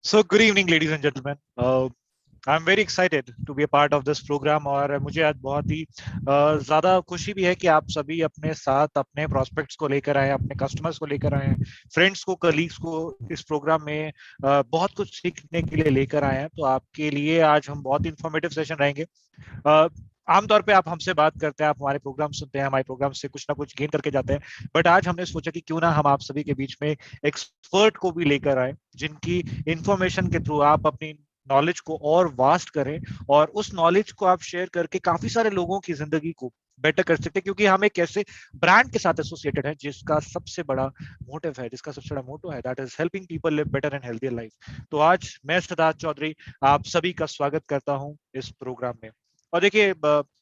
So good evening, ladies and gentlemen. I'm very excited to be a part of this program और मुझे आज बहुत ही ज़्यादा खुशी भी है कि आप सभी अपने साथ अपने प्रोस्पेक्ट्स को लेकर आए, अपने कस्टमर्स को लेकर आए हैं, फ्रेंड्स को, कलीग्स को इस प्रोग्राम में बहुत कुछ सीखने के लिए लेकर आए हैं। तो आपके लिए आज हम बहुत इंफॉर्मेटिव सेशन रहेंगे। अ, आमतौर पे आप हमसे बात करते हैं, आप हमारे प्रोग्राम सुनते हैं, हमारे प्रोग्राम से कुछ ना कुछ गेन करके जाते हैं, बट आज हमने सोचा कि क्यों ना हम आप सभी के बीच में एक्सपर्ट को भी लेकर आए, जिनकी इंफॉर्मेशन के थ्रू आप अपनी नॉलेज को और वास्ट करें और उस नॉलेज को आप शेयर करके काफी सारे लोगों की जिंदगी को बेटर कर सकते हैं। क्योंकि हम एक ऐसे ब्रांड के साथ एसोसिएटेड है जिसका सबसे बड़ा मोटिव है, जिसका सबसे बड़ा मोटो है, that is helping people live better and healthier life. तो आज मैं सिद्धार्थ चौधरी आप सभी का स्वागत करता हूं इस प्रोग्राम में। और देखिए,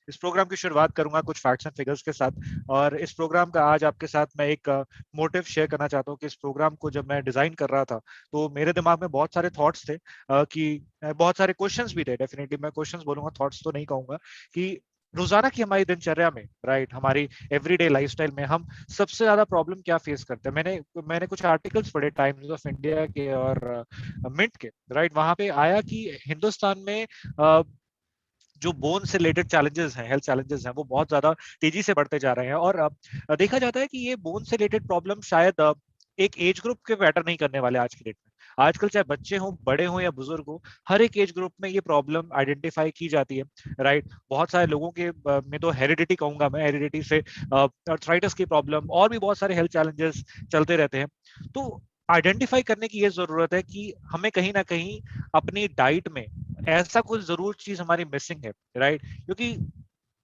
इस प्रोग्राम की शुरुआत करूंगा कुछ फैक्ट्स एंड फिगर्स के साथ। और इस प्रोग्राम का आज आपके साथ मैं एक मोटिव शेयर करना चाहता हूँ कि इस प्रोग्राम को जब मैं डिजाइन कर रहा था तो मेरे दिमाग में बहुत सारे थॉट्स थे, कि बहुत सारे क्वेश्चंस भी थे। डेफिनेटली मैं क्वेश्चंस बोलूंगा, थॉट्स तो नहीं कहूंगा। कि रोजाना की हमारी दिनचर्या में, राइट, हमारी एवरीडे लाइफस्टाइल में हम सबसे ज्यादा प्रॉब्लम क्या फेस करते हैं। मैंने कुछ आर्टिकल्स पढ़े टाइम्स ऑफ इंडिया के और मिंट के, राइट। वहां पे आया कि हिंदुस्तान में जो बोन से रिलेटेड चैलेंजेस हैं, हेल्थ चैलेंजेस हैं, वो बहुत ज्यादा तेजी से बढ़ते जा रहे हैं। और देखा जाता है कि ये बोन से रिलेटेड प्रॉब्लम शायद एक एज ग्रुप के मैटर नहीं करने वाले आज की डेट में। आजकल चाहे बच्चे हों, बड़े हों या बुजुर्ग हो, हर एक एज ग्रुप में ये प्रॉब्लम आइडेंटिफाई की जाती है, राइट। बहुत सारे लोगों के में तो हेरिडिटी कहूंगा मैं, हेरिडिटी से अर्थराइटिस की प्रॉब्लम और भी बहुत सारे हेल्थ चैलेंजेस चलते रहते हैं। तो आइडेंटिफाई करने की ये जरूरत है कि हमें कहीं ना कहीं अपनी डाइट में ऐसा कुछ जरूर चीज हमारी मिसिंग है, राइट। क्योंकि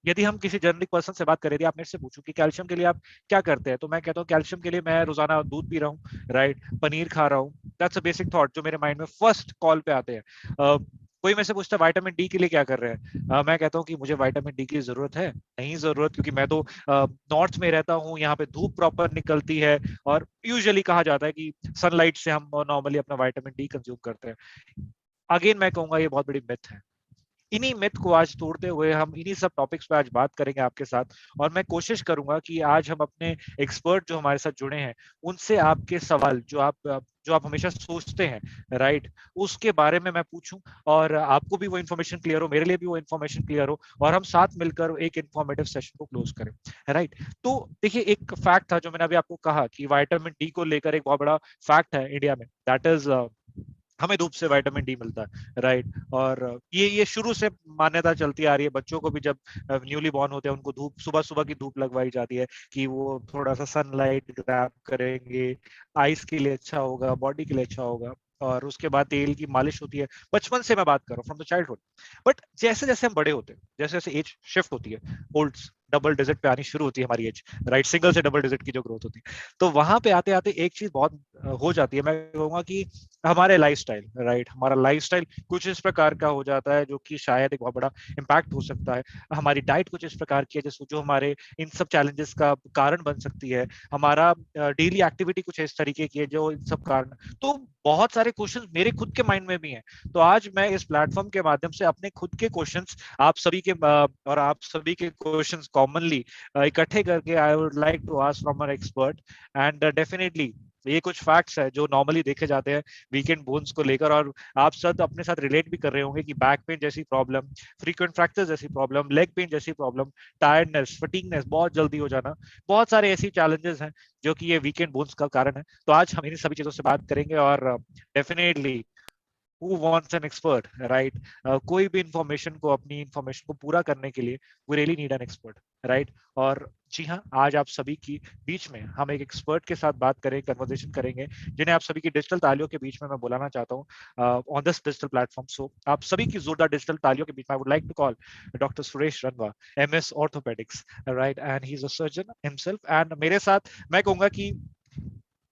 यदि हम किसी जर्नलिक पर्सन से बात करें, यदि आप मेरे से पूछो कि कैल्शियम के लिए आप क्या करते हैं, तो मैं कहता हूँ कैल्शियम के लिए मैं रोजाना दूध पी रहा हूँ, राइट, पनीर खा रहा हूँ। दैट्स अ बेसिक थॉट जो मेरे माइंड में फर्स्ट कॉल पे आते हैं। कोई मेरे से पूछता है विटामिन डी के लिए क्या कर रहे हैं, मैं कहता हूँ कि मुझे विटामिन डी की जरूरत है, नहीं जरूरत, क्योंकि मैं तो नॉर्थ में रहता हूँ, यहाँ पे धूप प्रॉपर निकलती है और यूजुअली कहा जाता है कि सनलाइट से हम नॉर्मली अपना विटामिन डी कंज्यूम करते हैं। अगेन मैं कहूंगा ये बहुत बड़ी मिथ है। इन्हीं मिथ को आज तोड़ते हुए हम इन्हीं सब टॉपिक्स पे आज बात करेंगे आपके साथ। और मैं कोशिश करूंगा कि आज हम अपने एक्सपर्ट जो हमारे साथ जुड़े हैं उनसे आपके सवाल जो आप हमेशा सोचते हैं, राइट, उसके बारे में मैं पूछूं और आपको भी वो इन्फॉर्मेशन क्लियर हो, मेरे लिए भी वो इन्फॉर्मेशन क्लियर हो, और हम साथ मिलकर एक इन्फॉर्मेटिव सेशन को क्लोज करें, राइट। तो देखिए, एक फैक्ट था जो मैंने अभी आपको कहा कि विटामिन डी को लेकर एक बहुत बड़ा फैक्ट है इंडिया में, दैट इज हमें धूप से विटामिन डी मिलता है, राइट। और ये शुरू से मान्यता चलती आ रही है, बच्चों को भी जब न्यूली बॉर्न होते हैं उनको धूप, सुबह सुबह की धूप लगवाई जाती है कि वो थोड़ा सा सनलाइट ग्रैब करेंगे, आइस के लिए अच्छा होगा, बॉडी के लिए अच्छा होगा। और उसके बाद तेल की मालिश होती है। बचपन से मैं बात कर रहा हूँ, फ्रॉम द चाइल्डहुड। बट जैसे जैसे हम बड़े होते हैं, जैसे जैसे एज शिफ्ट होती है, ओल्ड डबल डिजिट पे आनी शुरू होती है हमारी एज, राइट, सिंगल से डबल डिजिट की जो ग्रोथ होती है, तो वहां पे आते आते एक चीज बहुत हो जाती है। मैं कहूंगा कि हमारे लाइफस्टाइल, राइट, हमारा लाइफस्टाइल कुछ इस प्रकार का हो जाता है जो कि शायद एक बहुत बड़ा इम्पैक्ट हो सकता है। हमारी डाइट कुछ इस प्रकार की है जो हमारे इन सब चैलेंजेस का कारण बन सकती है। हमारा डेली एक्टिविटी कुछ इस तरीके की है जो इन सब कारण। तो बहुत सारे क्वेश्चंस मेरे खुद के माइंड में भी हैं। तो आज मैं इस प्लेटफॉर्म के माध्यम से अपने खुद के क्वेश्चंस आप सभी के और आप सभी के क्वेश्चंस कॉमनली इकट्ठे करके I would like to ask from our expert. And definitely ये कुछ फैक्ट्स है जो नॉर्मली देखे जाते हैं वीकेंड बोन्स को लेकर, और आप सब अपने साथ रिलेट भी कर रहे होंगे कि बैक पेन जैसी प्रॉब्लम, फ्रीक्वेंट फ्रैक्चर जैसी प्रॉब्लम, लेग पेन जैसी प्रॉब्लम, टायर्डनेस, फटीगनेस, बहुत जल्दी हो जाना, बहुत सारे ऐसी चैलेंजेस हैं जो कि ये वीकेंड बोन्स का कारण है। तो आज हम इन सभी चीजों से बात करेंगे और definitely who wants N expert, right. कोई भी इंफॉर्मेशन को, अपनी इंफॉर्मेशन को पूरा करने के लिए we really need an expert, right. और जी हाँ, आज आप सभी की बीच में हम एक एक्सपर्ट के साथ बात करें, कन्वर्सेशन करेंगे, जिन्हें आप सभी की डिजिटल तालियों के बीच में मैं बुलाना चाहता हूँ on this digital platform. So आप सभी की जोरदार डिजिटल तालियों के बीच में I would like to call doctor Suresh Ranwa, MS orthopaedics, right, and he is a surgeon himself. And मेरे साथ मैं कहूंगा कि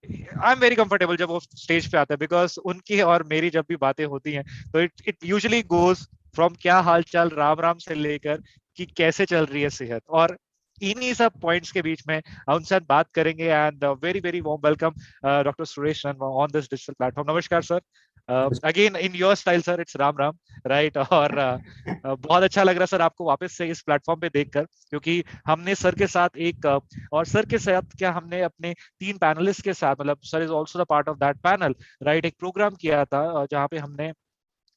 आई एम वेरी कंफर्टेबल जब वो स्टेज पे आते हैं, बिकॉज उनकी और मेरी जब भी बातें होती हैं तो इट यूजुअली गोज फ्रॉम क्या हाल चाल राम राम से लेकर कि कैसे चल रही है सेहत, और इन्हीं सब पॉइंट्स के बीच में हम उनसे बात करेंगे। And very very warm welcome doctor Suresh Ranwa on this digital platform. नमस्कार sir. Again in your style sir, it's Ram Ram, right. और बहुत अच्छा लग रहा सर आपको वापस से इस प्लेटफॉर्म पे देखकर, क्योंकि हमने सर के साथ एक और सर के साथ क्या, हमने अपने 3 पैनलिस्ट के साथ, मतलब sir is also the part of that panel, right, एक प्रोग्राम किया था जहाँ पे हमने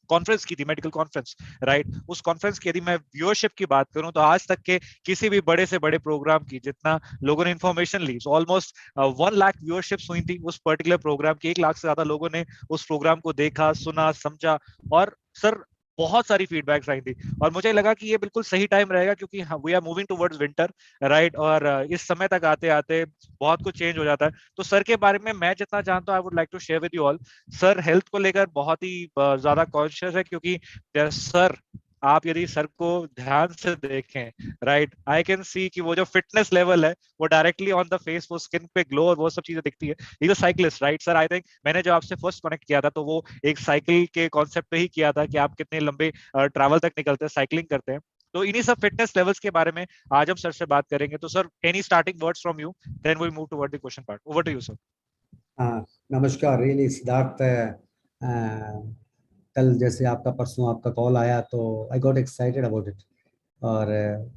कॉन्फ्रेंस की थी, मेडिकल कॉन्फ्रेंस, राइट। उस कॉन्फ्रेंस की यदि मैं व्यूअरशिप की बात करूं तो आज तक के किसी भी बड़े से बड़े प्रोग्राम की जितना लोगों ने इन्फॉर्मेशन ली, ऑलमोस्ट 1 लाख व्यूअरशिप्स हुई थी उस पर्टिकुलर प्रोग्राम की। 1 लाख से ज्यादा लोगों ने उस प्रोग्राम को देखा, सुना, समझा। और सर बहुत सारी फीडबैक्स आई थी, और मुझे लगा कि ये बिल्कुल सही टाइम रहेगा, क्योंकि we are moving towards winter, right. और इस समय तक आते आते बहुत कुछ चेंज हो जाता है। तो सर के बारे में मैं जितना जानता हूँ, I would like to share with you all. Sir health को लेकर बहुत ही ज्यादा कॉन्शियस है, क्योंकि सर, आप यदि सर को ध्यान से देखें, राइट, आई कैन सी कि वो जो फिटनेस लेवल है वो डायरेक्टली ऑन द फेस, वो स्किन पे ग्लो और वो सब चीजें दिखती है। ये cyclist, right sir, I think मैंने जब आपसे फर्स्ट कनेक्ट किया था तो वो एक साइकिल के कॉन्सेप्ट पे ही किया था कि आप कितने लंबे ट्रैवल तक निकलते हैं, साइकिलिंग करते हैं। तो इन्हीं सब फिटनेस लेवल्स के बारे में आज हम सर से बात करेंगे। तो sir, any starting words from you, then we move toward the question part. Over to you sir. हाँ, नमस्कार। रियली सिद्धार्थ, कल जैसे आपका परसों आपका कॉल आया तो I got excited about it. और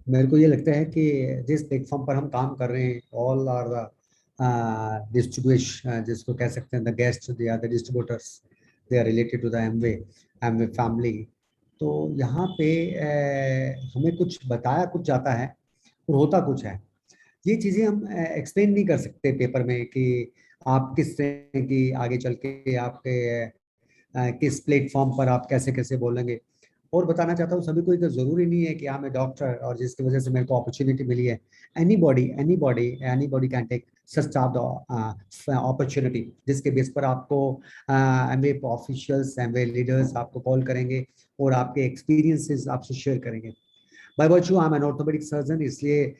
मेरे को ये लगता है कि जिस प्लेटफॉर्म पर हम काम कर रहे हैं, ऑल आर द डिस्ट्रीब्यूशन, जिसको कह सकते हैं the guest, they are the distributors, they are related to the Amway family. तो यहाँ पे हमें कुछ बताया कुछ जाता है और होता कुछ है। ये चीजें हम एक्सप्लेन नहीं कर सकते पेपर में कि आप किस तरह की आगे चल के आपके किस प्लेटफॉर्म पर आप कैसे कैसे बोलेंगे। और बताना चाहता हूँ सभी को, कि जरूरी नहीं है कि हाँ मैं डॉक्टर और जिसकी वजह से मेरे को अपॉर्चुनिटी मिली है। Anybody can take such opportunity, जिसके बेस पर आपको एमवे ऑफिशियल्स, एमवे लीडर्स आपको कॉल करेंगे और आपके एक्सपीरियंसेस आपसे शेयर करेंगे। By virtue I am an orthopedic surgeon, इसलिए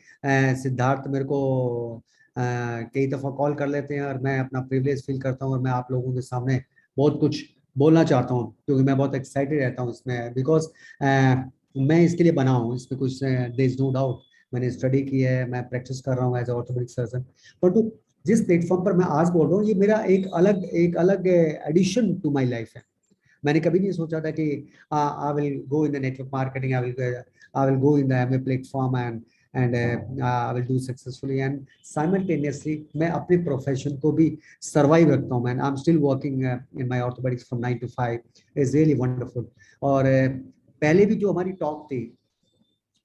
सिद्धार्थ मेरे को कई दफ़ा कॉल कर लेते हैं और मैं अपना प्रिविलेज फील करता हूँ और मैं आप लोगों के सामने बहुत कुछ बोलना चाहता हूँ, क्योंकि मैं बहुत एक्साइटेड रहता हूँ इसमें। बिकॉज मैं इसके लिए बना हूँ, इसमें कुछ देयर इज नो डाउट। मैंने स्टडी की है, मैं प्रैक्टिस कर रहा हूँ एज ऑर्थोपेडिक सर्जन। परंतु जिस प्लेटफॉर्म पर मैं आज बोल रहा हूँ, ये मेरा एक अलग एडिशन टू माई लाइफ है। मैंने कभी नहीं सोचा था कि I will go in the network marketing, I will go in the Amway platform and I will do successfully and simultaneously मैं अपने प्रोफेशन को भी सर्वाइव रखता हूँ। Man, I am still working in my orthopaedics from 9 to 5, is really wonderful. और पहले भी जो हमारी टॉक थी,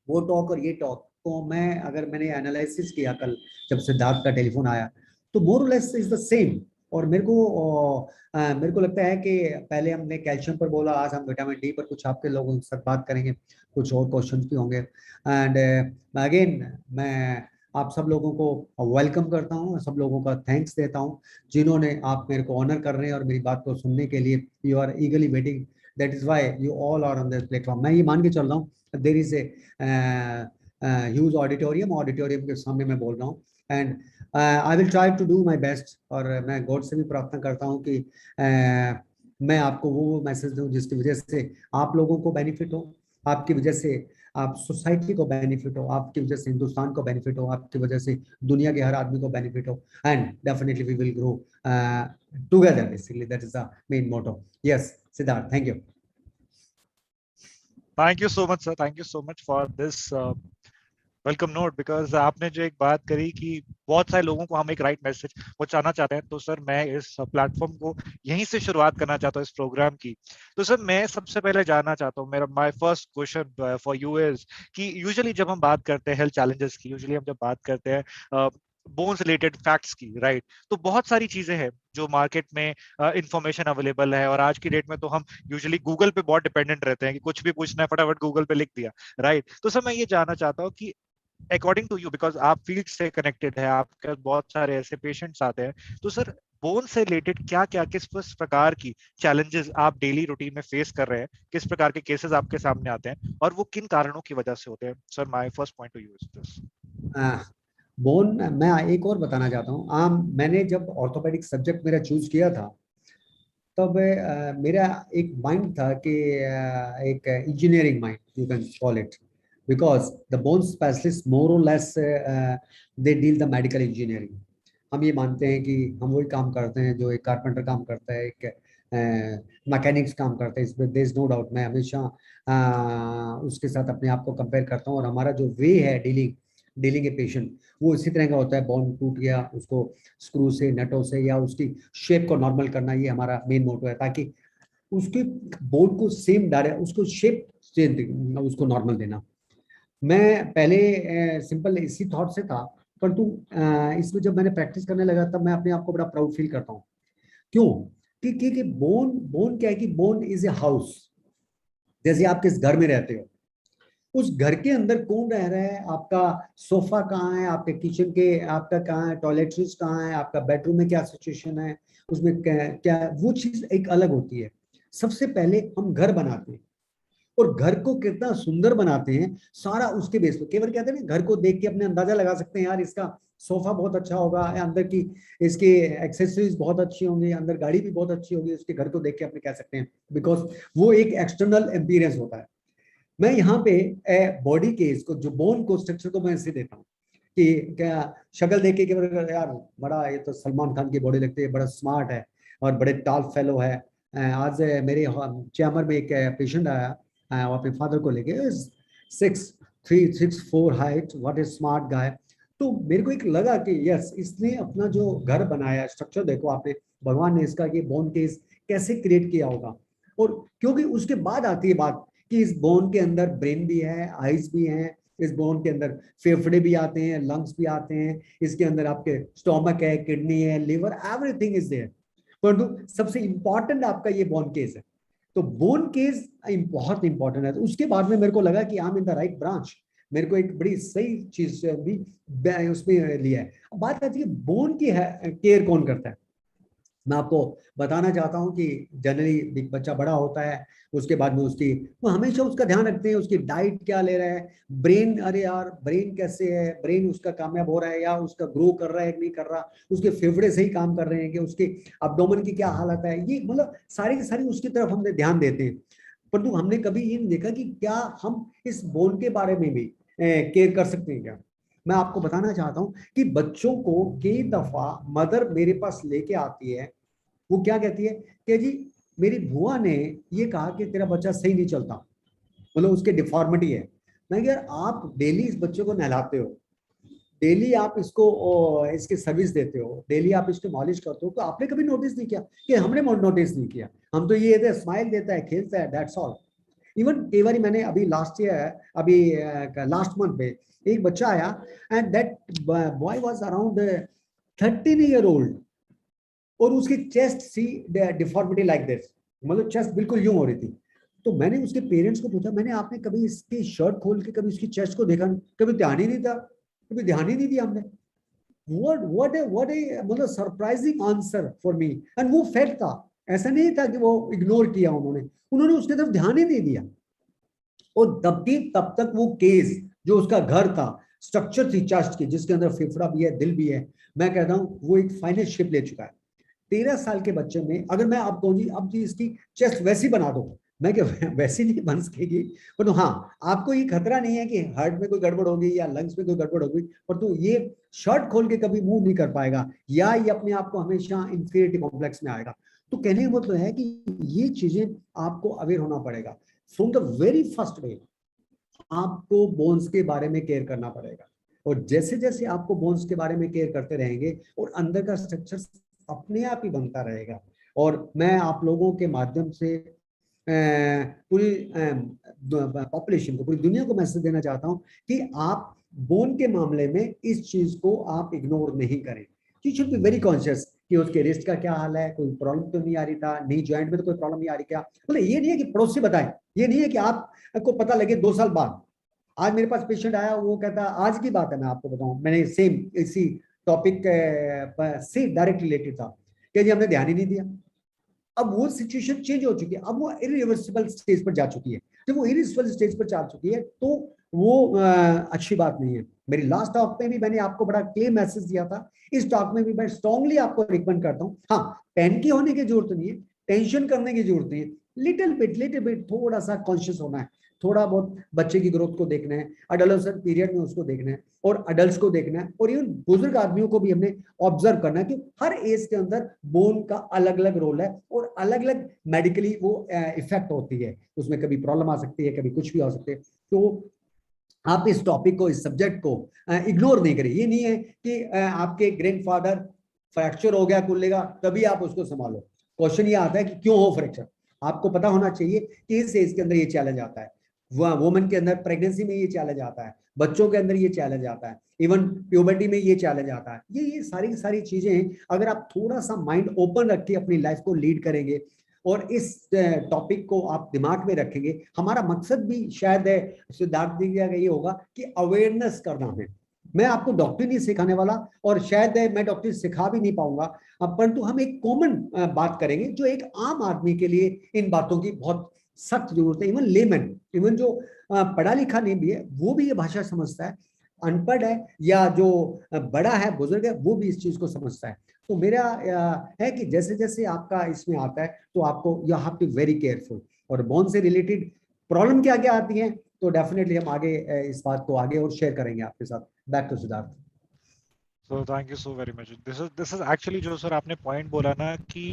वो टॉक और ये टॉक को मैं, अगर मैंने एनालिसिस किया कल जब सिद्धार्थ का टेलीफोन आया, तो more less is the same. और मेरे को लगता है कि पहले हमने कैल्शियम पर बोला, आज हम विटामिन डी पर कुछ आपके लोगों के साथ बात करेंगे, कुछ और क्वेश्चंस भी होंगे। एंड अगेन मैं आप सब लोगों को वेलकम करता हूँ, सब लोगों का थैंक्स देता हूँ जिन्होंने आप मेरे को ऑनर कर रहे हैं और मेरी बात को सुनने के लिए you are eagerly waiting. That is why you all are on this platform. मैं ये मान के चल रहा हूँ there is a huge auditorium के सामने मैं बोल रहा हूँ। And I will try to do my best. और मैं गॉड से भी प्रार्थना करता हूँ कि मैं आपको वो मैसेज दूँ जिसकी वजह से आप लोगों को बेनिफिट हो, आपकी वजह से आप सोसाइटी को बेनिफिट हो, आपकी वजह से हिंदुस्तान को बेनिफिट हो, आपकी वजह से दुनिया के हर आदमी को बेनिफिट हो। And definitely we will grow together, basically that is the main motto. Yes Siddharth, thank you. Thank you so much sir, thank you so much for this welcome note. Because आपने जो एक बात करी कि बहुत सारे लोगों को हम एक राइट मैसेज पहुंचाना चाहते हैं, तो सर मैं इस प्लेटफॉर्म को यहीं से शुरुआत करना चाहता हूँ इस प्रोग्राम की। तो सर मैं सबसे पहले जानना चाहता हूँ, मेरा my first question for you is कि यूजुअली जब हम बात करते हैं हेल्थ चैलेंजेस की, यूजुअली हम जब बात करते हैं बोन्स रिलेटेड फैक्ट्स की, राइट, तो बहुत सारी चीजें हैं जो मार्केट में इंफॉर्मेशन अवेलेबल है। और आज की डेट में तो हम यूजुअली गूगल पे बहुत डिपेंडेंट रहते हैं कि कुछ भी पूछना है फटाफट गूगल पे लिख दिया, राइट। तो सर मैं ये जानना चाहता हूँ कि अकॉर्डिंग टू यू, बिकॉज आप फील्ड से कनेक्टेड है, आपके बहुत सारे ऐसे पेशेंट्स आते हैं, तो सर बोन से रिलेटेड क्या क्या, किस प्रकार की चैलेंजेस आप डेली रूटीन में फेस कर रहे हैं, किस प्रकार के केसेस आपके सामने आते हैं और वो किन कारणों की वजह से होते हैं? Sir my first point two you is this. Bone, मैं एक और बताना चाहता हूँ। मैंने जब ऑर्थोपेडिक सब्जेक्ट मेरा चूज किया था, तब मेरा एक माइंड था कि एक engineering mind you can call it, because the bone specialist more or less they deal the medical engineering. हम ये मानते हैं कि हम वही काम करते हैं जो एक कारपेंटर काम करता है, एक मैकेनिक्स काम करते हैं, इसमें देयर इज नो डाउट। मैं हमेशा उसके साथ अपने आप को कंपेयर करता हूँ, और हमारा जो वे है डीलिंग ए पेशेंट, वो इसी तरह का होता है। बोन टूट गया, उसको स्क्रू से, नटों से, या उसकी शेप को नॉर्मल करना, ये हमारा मेन मोटो है, ताकि उसके बोन को सेम डायरेक्ट, उसको शेप चेंज, उसको नॉर्मल देना। मैं पहले सिंपल इसी थॉट से था, परंतु इसमें जब मैंने प्रैक्टिस करने लगा तब मैं अपने आप को बड़ा प्राउड फील करता हूँ। क्यों? कि बोन बोन क्या है कि बोन इज ए हाउस। जैसे आप किस घर में रहते हो, उस घर के अंदर कौन रह रहा है, आपका सोफा कहाँ है, आपके किचन के आपका कहाँ है, टॉयलेटरीज कहाँ है, आपका बेडरूम में क्या सिचुएशन है, उसमें क्या वो चीज एक अलग होती है। सबसे पहले हम घर बनाते हैं, और घर को कितना सुंदर बनाते हैं सारा उसके बेस पे। केवल कहते हैं ना, घर को देख के अपने अंदाजा लगा सकते हैं, यार इसका सोफा बहुत अच्छा होगा, या अंदर की इसके एक्सेसरीज बहुत अच्छी होंगी, अंदर गाड़ी भी बहुत अच्छी होगी, उसके घर को देख के अपने कह सकते हैं, बिकॉज वो एक एक्सटर्नल एम्पीरियंस होता है। मैं यहाँ पे बॉडी के इसको, जो बोन को, स्ट्रक्चर को मैं इससे देता हूँ कि क्या शक्ल देख के यार बड़ा, ये तो सलमान खान की बॉडी लगती है, बड़ा स्मार्ट है और बड़े टॉल फेलो है। आज मेरे चैम्बर में एक पेशेंट आया, वो अपने फादर को लेके, 6'3", 6'4" height, what A smart guy. तो मेरे को एक लगा कि यस, इसने अपना जो घर बनाया, स्ट्रक्चर देखो आपने, भगवान ने इसका ये बोन केस कैसे क्रिएट किया होगा। और क्योंकि उसके बाद आती है बात कि इस बोन के अंदर ब्रेन भी है, आइज भी है, इस बोन के अंदर फेफड़े भी आते हैं, लंग्स भी आते हैं, इसके अंदर आपके स्टोमक है, किडनी है, लिवर, एवरीथिंग इज देयर। परंतु सबसे इंपॉर्टेंट आपका ये बोन केस है। तो बोन केस बहुत इंपॉर्टेंट है। तो उसके बाद में मेरे को लगा कि I am in the right branch, मेरे को एक बड़ी सही चीज भी उसमें लिया है। अब बात आती है बोन की केयर कौन करता है। मैं आपको बताना चाहता हूं कि जनरली एक बच्चा बड़ा होता है, उसके बाद में उसकी, वो हमेशा उसका ध्यान रखते हैं, उसकी डाइट क्या ले रहा है, ब्रेन, अरे यार ब्रेन कैसे है, ब्रेन उसका कामयाब हो रहा है या उसका ग्रो कर रहा है कि नहीं कर रहा, उसके फेफड़े सही काम कर रहे हैं कि उसके अब्डोमेन की क्या हालत है, ये मतलब सारी की सारी उसकी तरफ हमने ध्यान देते हैं। परंतु हमने कभी ये नहीं देखा कि क्या हम इस बोन के बारे में भी केयर कर सकते हैं क्या। मैं आपको बताना चाहता हूं कि बच्चों को कई दफा मदर मेरे पास लेके आती है, वो क्या कहती है कि जी मेरी बुआ ने ये कहा कि तेरा बच्चा सही नहीं चलता, मतलब उसके डिफॉर्मिटी है। मैं यार, आप डेली इस बच्चे को नहलाते हो, डेली आप इसको इसकी सर्विस देते हो, डेली आप इसको मॉलिश करते हो, तो आपने कभी नोटिस नहीं किया? कि हमने नोटिस नहीं किया, हम तो ये स्माइल देता है, खेलता है, दैट्स ऑल। इवन कई बार मैंने अभी लास्ट ईयर, अभी लास्ट मंथ में एक बच्चा आया, and that boy was around 13 year old, और उसकी चेस्ट सी डिफॉर्मिटी लाइक दिस, मतलब चेस्ट बिल्कुल यूं हो रही थी। तो मैंने उसके पेरेंट्स को पूछा, मैंने आपने कभी इसकी शर्ट खोल के कभी उसकी चेस्ट को देखा? कभी ध्यान ही नहीं था, कभी ध्यान ही नहीं दिया हमने। what a मतलब surprising answer for me. And वो फैक्ट था, ऐसा नहीं था कि वो इग्नोर किया उन्होंने उसके तरफ ध्यान ही नहीं दिया। और तब तक वो केस, जो उसका घर था, स्ट्रक्चर थी चेस्ट की, जिसके अंदर फेफड़ा भी है, दिल भी है, मैं कहता हूँ वो एक फाइनल शेप ले चुका है। 13 साल के बच्चे में अगर मैं आप कहूँ जी अब जी इसकी चेस्ट वैसी बना दो, मैं क्या वैसी नहीं बन सकेगी। पर तो हाँ, आपको ये खतरा नहीं है कि हार्ट में कोई गड़बड़ होगी या लंग्स में कोई गड़बड़ होगी, पर तो ये शर्ट खोल के कभी मूव नहीं कर पाएगा, या ये अपने आप को हमेशा इंफीरियरिटी कॉम्प्लेक्स में आएगा। तो कहने का मतलब है कि ये चीजें आपको अवेयर होना पड़ेगा। From the very first day आपको बोन्स के बारे में केयर करना पड़ेगा, और जैसे जैसे आपको बोन्स के बारे में केयर करते रहेंगे और अंदर का स्ट्रक्चर अपने आप ही बनता रहेगा। और मैं आप लोगों के माध्यम से पूरी पॉपुलेशन को, पूरी दुनिया को मैसेज देना चाहता हूं कि आप बोन के मामले में इस चीज को आप इग्नोर नहीं करें। You should be very conscious कि उसके रिस्ट का क्या हाल है, कोई प्रॉब्लम तो नहीं आ रही था, नी जॉइंट में तो कोई प्रॉब्लम नहीं आ रही क्या। मतलब ये नहीं है कि पड़ोसी बताए, ये नहीं है कि आपको पता लगे 2 साल बाद। आज मेरे पास पेशेंट आया, वो कहता, आज की बात है, मैं आपको बताऊं, मैंने सेम इसी टॉपिक से डायरेक्ट रिलेटेड था कि जी हमने ध्यान ही नहीं दिया। अब वो सिचुएशन चेंज हो चुकी है, अब वो इरिवर्सिबल स्टेज पर जा चुकी है। जब वो इरिवर्सिबल स्टेज पर जा चुकी है तो वो अच्छी बात नहीं है। मेरी लास्ट टॉक में भी मैंने आपको बड़ा क्लियर मैसेज दिया था, इस टॉक में भी मैं स्ट्रांगली आपको रिकमेंड करता हूँ। हाँ, पैनिक होने की जरूरत नहीं है, टेंशन करने की जरूरत नहीं है, लिटिल बिट थोड़ा सा कॉन्शियस होना है। थोड़ा बहुत बच्चे की ग्रोथ को देखना है, एडोलेसेंट पीरियड में उसको देखना है, और अडल्ट को देखना है, और इवन बुजुर्ग आदमियों को भी हमने ऑब्जर्व करना है कि हर एज के अंदर बोन का अलग अलग रोल है और अलग अलग मेडिकली वो इफेक्ट होती है, उसमें कभी प्रॉब्लम आ सकती है, कभी कुछ भी आ सकती है। तो आप इस टॉपिक को, इस सब्जेक्ट को इग्नोर नहीं करें। ये नहीं है कि आपके ग्रैंडफादर फ्रैक्चर हो गया कुल्ले का तभी आप उसको संभालो। क्वेश्चन ये आता है कि क्यों हो फ्रैक्चर, आपको पता होना चाहिए कि इस एज के अंदर ये चैलेंज आता है, वुमेन के अंदर प्रेगनेंसी में ये चैलेंज आता है, बच्चों के अंदर ये चैलेंज आता है, इवन प्यूबर्टी में ये चैलेंज आता है। ये सारी सारी चीजें हैं। अगर आप थोड़ा सा माइंड ओपन रख के अपनी लाइफ को लीड करेंगे और इस टॉपिक को आप दिमाग में रखेंगे, हमारा मकसद भी शायद सिद्धार्थ जी का ये होगा कि अवेयरनेस करना है। मैं आपको डॉक्टरी नहीं सिखाने वाला और शायद मैं डॉक्टरी सिखा भी नहीं पाऊंगा, परंतु हम एक कॉमन बात करेंगे जो एक आम आदमी के लिए इन बातों की बहुत सख्त जरूरत है। इवन लेमन, इवन जो पढ़ा लिखा नहीं भी है वो भी ये भाषा समझता है, अनपढ़ है या जो बड़ा है बुजुर्ग है वो भी इस चीज को समझता है। तो मेरा है कि जैसे जैसे आपका इसमें आता है तो आपको you have to very careful. और बोन से रिलेटेड प्रॉब्लम क्या क्या आती है तो डेफिनेटली हम आगे इस बात को आगे और शेयर करेंगे आपके साथ। Back to Siddharth. So thank you so very much. This is actually जो सर आपने पॉइंट बोला ना कि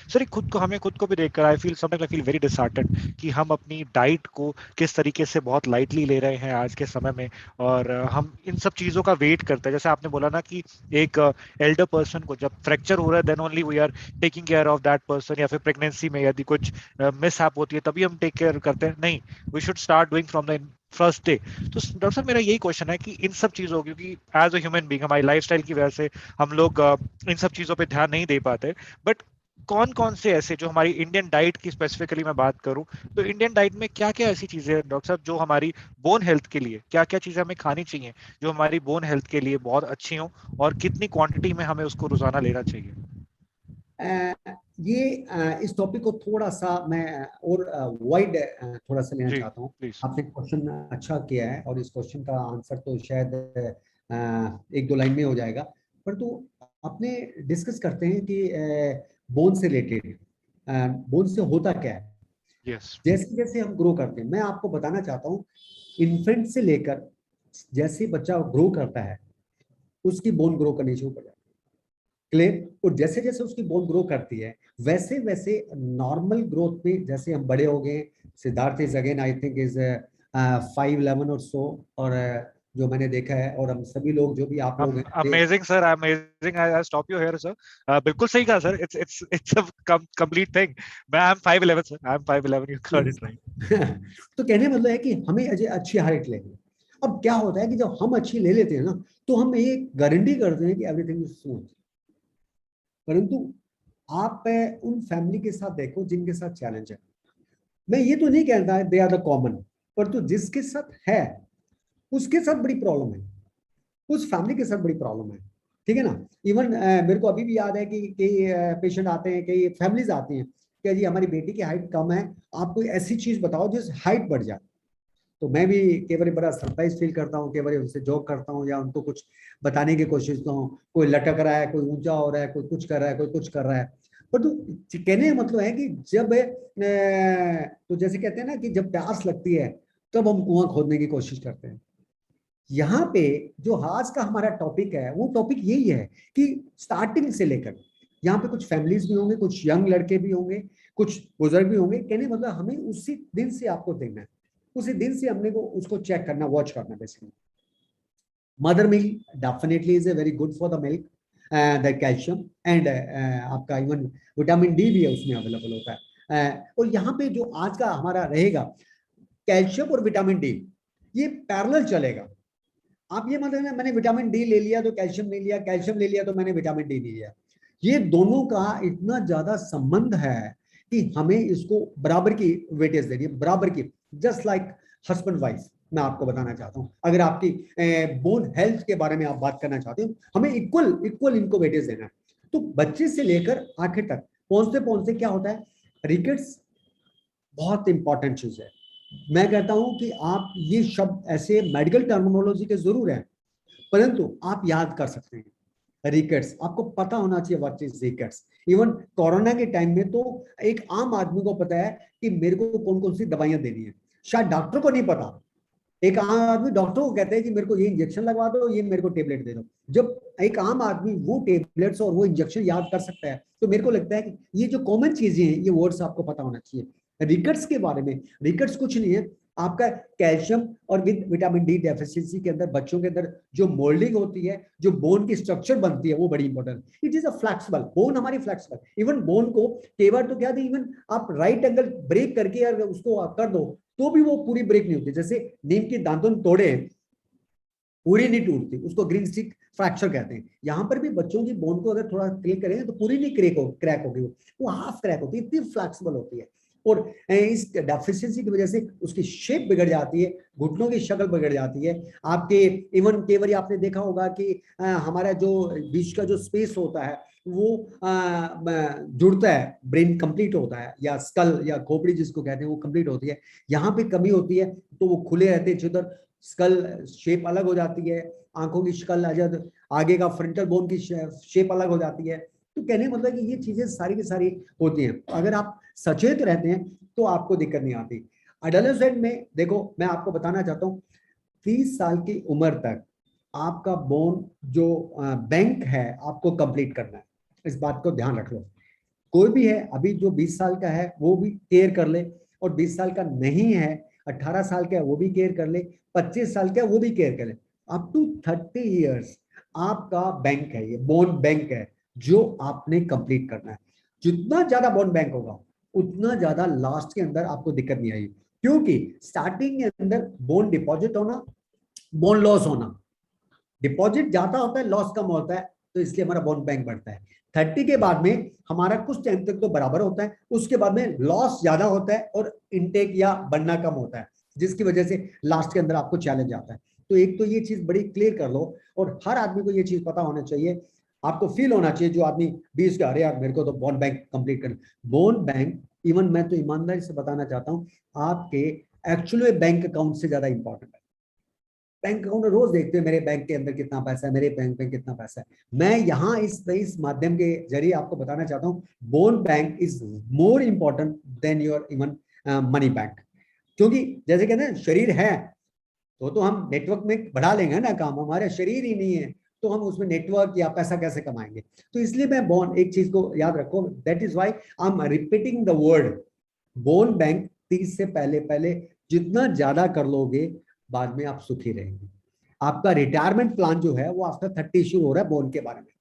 सर खुद को, हमें खुद को भी देखकर I feel sometimes, I feel very disheartened कि हम अपनी डाइट को किस तरीके से बहुत लाइटली ले रहे हैं आज के समय में, और हम इन सब चीज़ों का वेट करते हैं। जैसे आपने बोला ना कि एक एल्डर पर्सन को जब फ्रैक्चर हो रहा है then only we are taking care of that person, या फिर प्रेगनेंसी में यदि कुछ मिसहैप होती है तभी हम टेक केयर करते हैं। नहीं, we should start doing from the first day. तो डॉक्टर साहब मेरा यही क्वेश्चन है कि इन सब चीज़ों, क्योंकि एज अ ह्यूमन बीइंग हमारी लाइफस्टाइल की वजह से हम लोग इन सब चीज़ों पे ध्यान नहीं दे पाते, बट कौन कौन से ऐसे, जो हमारी इंडियन डाइट की स्पेसिफिकली मैं बात करूं, तो इंडियन डाइट में क्या क्या ऐसी चीज़ें हैं डॉक्टर साहब जो हमारी बोन हेल्थ के लिए, क्या क्या चीज़ें हमें खानी चाहिए जो हमारी बोन हेल्थ के लिए बहुत अच्छी हो, और कितनी क्वांटिटी में हमें उसको रोजाना लेना चाहिए? इस टॉपिक को थोड़ा सा मैं और वाइड थोड़ा सा लेना जी चाहता हूँ। प्लीज। आपने क्वेश्चन अच्छा किया है और इस क्वेश्चन का आंसर तो शायद एक दो लाइन में हो जाएगा, परंतु अपने डिस्कस करते हैं कि बोन से रिलेटेड, बोन से होता क्या है। यस। जैसे जैसे हम ग्रो करते हैं, मैं आपको बताना चाहता हूँ, इन्फेंट से लेकर जैसे बच्चा ग्रो करता है उसकी बोन ग्रो करनी शुरू कर जाती है, क्लियर। और जैसे जैसे उसकी बोन ग्रो करती है वैसे वैसे नॉर्मल ग्रोथ में जैसे हम बड़े हो गए, Siddharth is again I think is 5'11" और सो, और जो मैंने देखा है, और हम सभी लोग जो भी आप लोग हैं amazing sir, amazing. I stop you here sir. बिल्कुल सही कहा sir, it's a complete thing. मैं I am 5'11" sir, I am 5'11", you got it right. तो कहने मतलब है कि हमें अच्छी हाइट लेनी। अब क्या होता है कि जब हम अच्छी ले लेते हैं ना तो हम ये गारंटी करते हैं कि एवरीथिंग इज स्मूथ, परंतु आप उन फैमिली के साथ देखो जिनके साथ चैलेंज है। मैं ये तो नहीं कहता है दे आर द कॉमन, परंतु जिसके साथ है उसके साथ बड़ी प्रॉब्लम है, उस फैमिली के साथ बड़ी प्रॉब्लम है, ठीक है ना। इवन मेरे को अभी भी याद है कि कई पेशेंट आते हैं, कई फैमिलीज आती हैं कि जी हमारी बेटी की हाइट कम है, आप कोई ऐसी चीज बताओ जिस हाइट बढ़ जाए। तो मैं भी कई बार बड़ा सरप्राइज फील करता हूँ, कई बार उनसे जोक करता हूँ या उनको कुछ बताने की कोशिश करता हूँ। कोई लटक रहा है, कोई ऊंचा हो रहा है, कोई कुछ कर रहा है, कोई कुछ कर रहा है। पर तो कहने का मतलब है कि जब तो जैसे कहते हैं ना कि जब प्यास लगती है तब हम कुआं खोदने की कोशिश करते हैं। यहाँ पे जो आज का हमारा टॉपिक है वो टॉपिक यही है कि स्टार्टिंग से लेकर यहाँ पे कुछ फैमिलीज भी होंगे, कुछ यंग लड़के भी होंगे, कुछ बुजुर्ग भी होंगे। कहने मतलब हमें उसी दिन से आपको देखना है, उसी दिन से हमने को उसको चेक करना, वॉच करना basically. Mother milk definitely is a very good for the milk, the calcium and आपका इवन विटामिन डी भी है उसमें अवेलेबल होता है। और यहाँ पे जो आज का हमारा रहेगा कैल्शियम और विटामिन डी ये पैरेलल चलेगा। आप ये मतलब मैंने विटामिन डी ले लिया तो कैल्शियम नहीं लिया, कैल्शियम ले लिया तो मैंने विटामिन डी नहीं लिया। ये दोनों का इतना ज्यादा संबंध है कि हमें इसको बराबर की वेटेज देनी है, बराबर की, जस्ट लाइक हस्बैंड वाइफ। मैं आपको बताना चाहता हूं, अगर आपकी बोन हेल्थ के बारे में आप बात करना चाहते हो, हमें इक्वल इक्वल इनको वेटेज देना है। तो बच्चे से लेकर आखिर तक पहुंचते पहुंचते क्या होता है, रिकेट्स बहुत इंपॉर्टेंट चीज है। मैं कहता हूं कि आप ये शब्द ऐसे मेडिकल टर्मिनोलॉजी के जरूर हैं, परंतु आप याद कर सकते हैं रिकेट्स, आपको पता होना चाहिए what is rickets. Even corona के टाइम में तो एक आम आदमी को पता है कि मेरे को कौन कौन सी दवाइयां देनी है। शायद डॉक्टर को नहीं पता। एक आम आदमी डॉक्टर को कहते हैं कि मेरे को ये इंजेक्शन लगवा दो, ये मेरे को टेबलेट दे दो। जब एक आम आदमी वो टेबलेट्स और वो इंजेक्शन याद कर सकता है, तो मेरे को लगता है कि ये जो कॉमन चीजें हैं, ये वर्ड्स आपको पता होना चाहिए। रिकट्स के बारे में, रिकट्स कुछ नहीं है, आपका कैल्शियम और विद विटामिन डी डेफिशिएंसी के अंदर बच्चों के अंदर जो मोल्डिंग होती है, जो बोन की स्ट्रक्चर बनती है, वो बड़ी important. It is a flexible bone, हमारी फ्लेक्सिबल। इवन बोन को कई बार तो क्या थी, इवन आप राइट एंगल ब्रेक करके अगर उसको आप कर दो तो भी वो पूरी ब्रेक नहीं होती। जैसे नीम के दांतों तोड़े पूरी नहीं टूटती, उसको ग्रीन स्टिक फ्रैक्चर कहते हैं। यहाँ पर भी बच्चों की बोन को अगर थोड़ा क्लिक करेंगे तो पूरी नहीं क्रैक होगी, वो हाफ क्रैक होती है, इतनी फ्लेक्सिबल होती है। और इस डेफिशिएंसी की वजह से उसकी शेप बिगड़ जाती है, घुटनों की शक्ल बिगड़ जाती है आपके। इवन कई बार आपने देखा होगा कि हमारा जो बीच का जो स्पेस होता है वो जुड़ता है, ब्रेन कंप्लीट होता है, या स्कल या खोपड़ी जिसको कहते हैं वो कंप्लीट होती है। यहाँ पे कमी होती है तो वो खुले रहते हैं जिधर, स्कल शेप अलग हो जाती है, आंखों की शक्ल अलग, आगे का फ्रंटल बोन की शेप अलग हो जाती है। तो कहने का मतलब कि ये चीजें सारी की सारी होती हैं। अगर आप सचेत रहते हैं तो आपको दिक्कत नहीं आती। एडोलेसेंट में देखो, मैं आपको बताना चाहता हूँ 30 साल की उम्र तक आपका बोन जो बैंक है आपको कंप्लीट करना है, इस बात को ध्यान रख लो। कोई भी है अभी जो 20 साल का है वो भी केयर कर ले, और 20 साल का नहीं है, 18 साल का है वो भी केयर कर ले, 25 साल का है वो भी केयर कर ले। अप टू 30 इयर्स आपका बैंक है, ये बोन बैंक है जो आपने कंप्लीट करना है। जितना ज्यादा बोन बैंक होगा उतना ज्यादा लास्ट के अंदर आपको दिक्कत नहीं आएगी, क्योंकि स्टार्टिंग के अंदर बोन डिपॉजिट होना, बोन लॉस होना, डिपॉजिट ज्यादा होता है, लॉस कम होता है, तो इसलिए हमारा बोन बैंक बढ़ता है। 30 के बाद में हमारा कुछ टाइम तक तो बराबर होता है, उसके बाद में लॉस ज्यादा होता है और इनटेक या बनना कम होता है, जिसकी वजह से लास्ट के अंदर आपको चैलेंज आता है। तो एक तो ये चीज बड़ी क्लियर कर लो, और हर आदमी को ये चीज पता होना चाहिए, आपको फील होना चाहिए, जो आदमी 20 का, अरे यार मेरे को तो बोन बैंक कंप्लीट करना। बोन बैंक, इवन मैं तो ईमानदारी से बताना चाहता हूँ, आपके एक्चुअली बैंक अकाउंट से ज्यादा इंपॉर्टेंट है। बैंक अकाउंट रोज देखते हैं मेरे बैंक के अंदर कितना पैसा है, मेरे बैंक में कितना पैसा है। मैं यहाँ इस माध्यम के जरिए आपको बताना चाहता हूँ, bone bank is more important than your even money bank. क्योंकि जैसे कहते हैं शरीर है तो हम नेटवर्क में बढ़ा लेंगे ना काम, हमारे शरीर ही नहीं है तो हम उसमें नेटवर्क या पैसा कैसे कमाएंगे। तो इसलिए मैं बोन, एक चीज को याद रखो, that is why I am repeating the word bone bank. 30 से पहले पहले जितना ज्यादा कर लोगे बाद में आप सुखी रहेंगे। आपका रिटायरमेंट प्लान जो है वो आफ्टर 30 शुरू हो रहा है बोन के बारे में।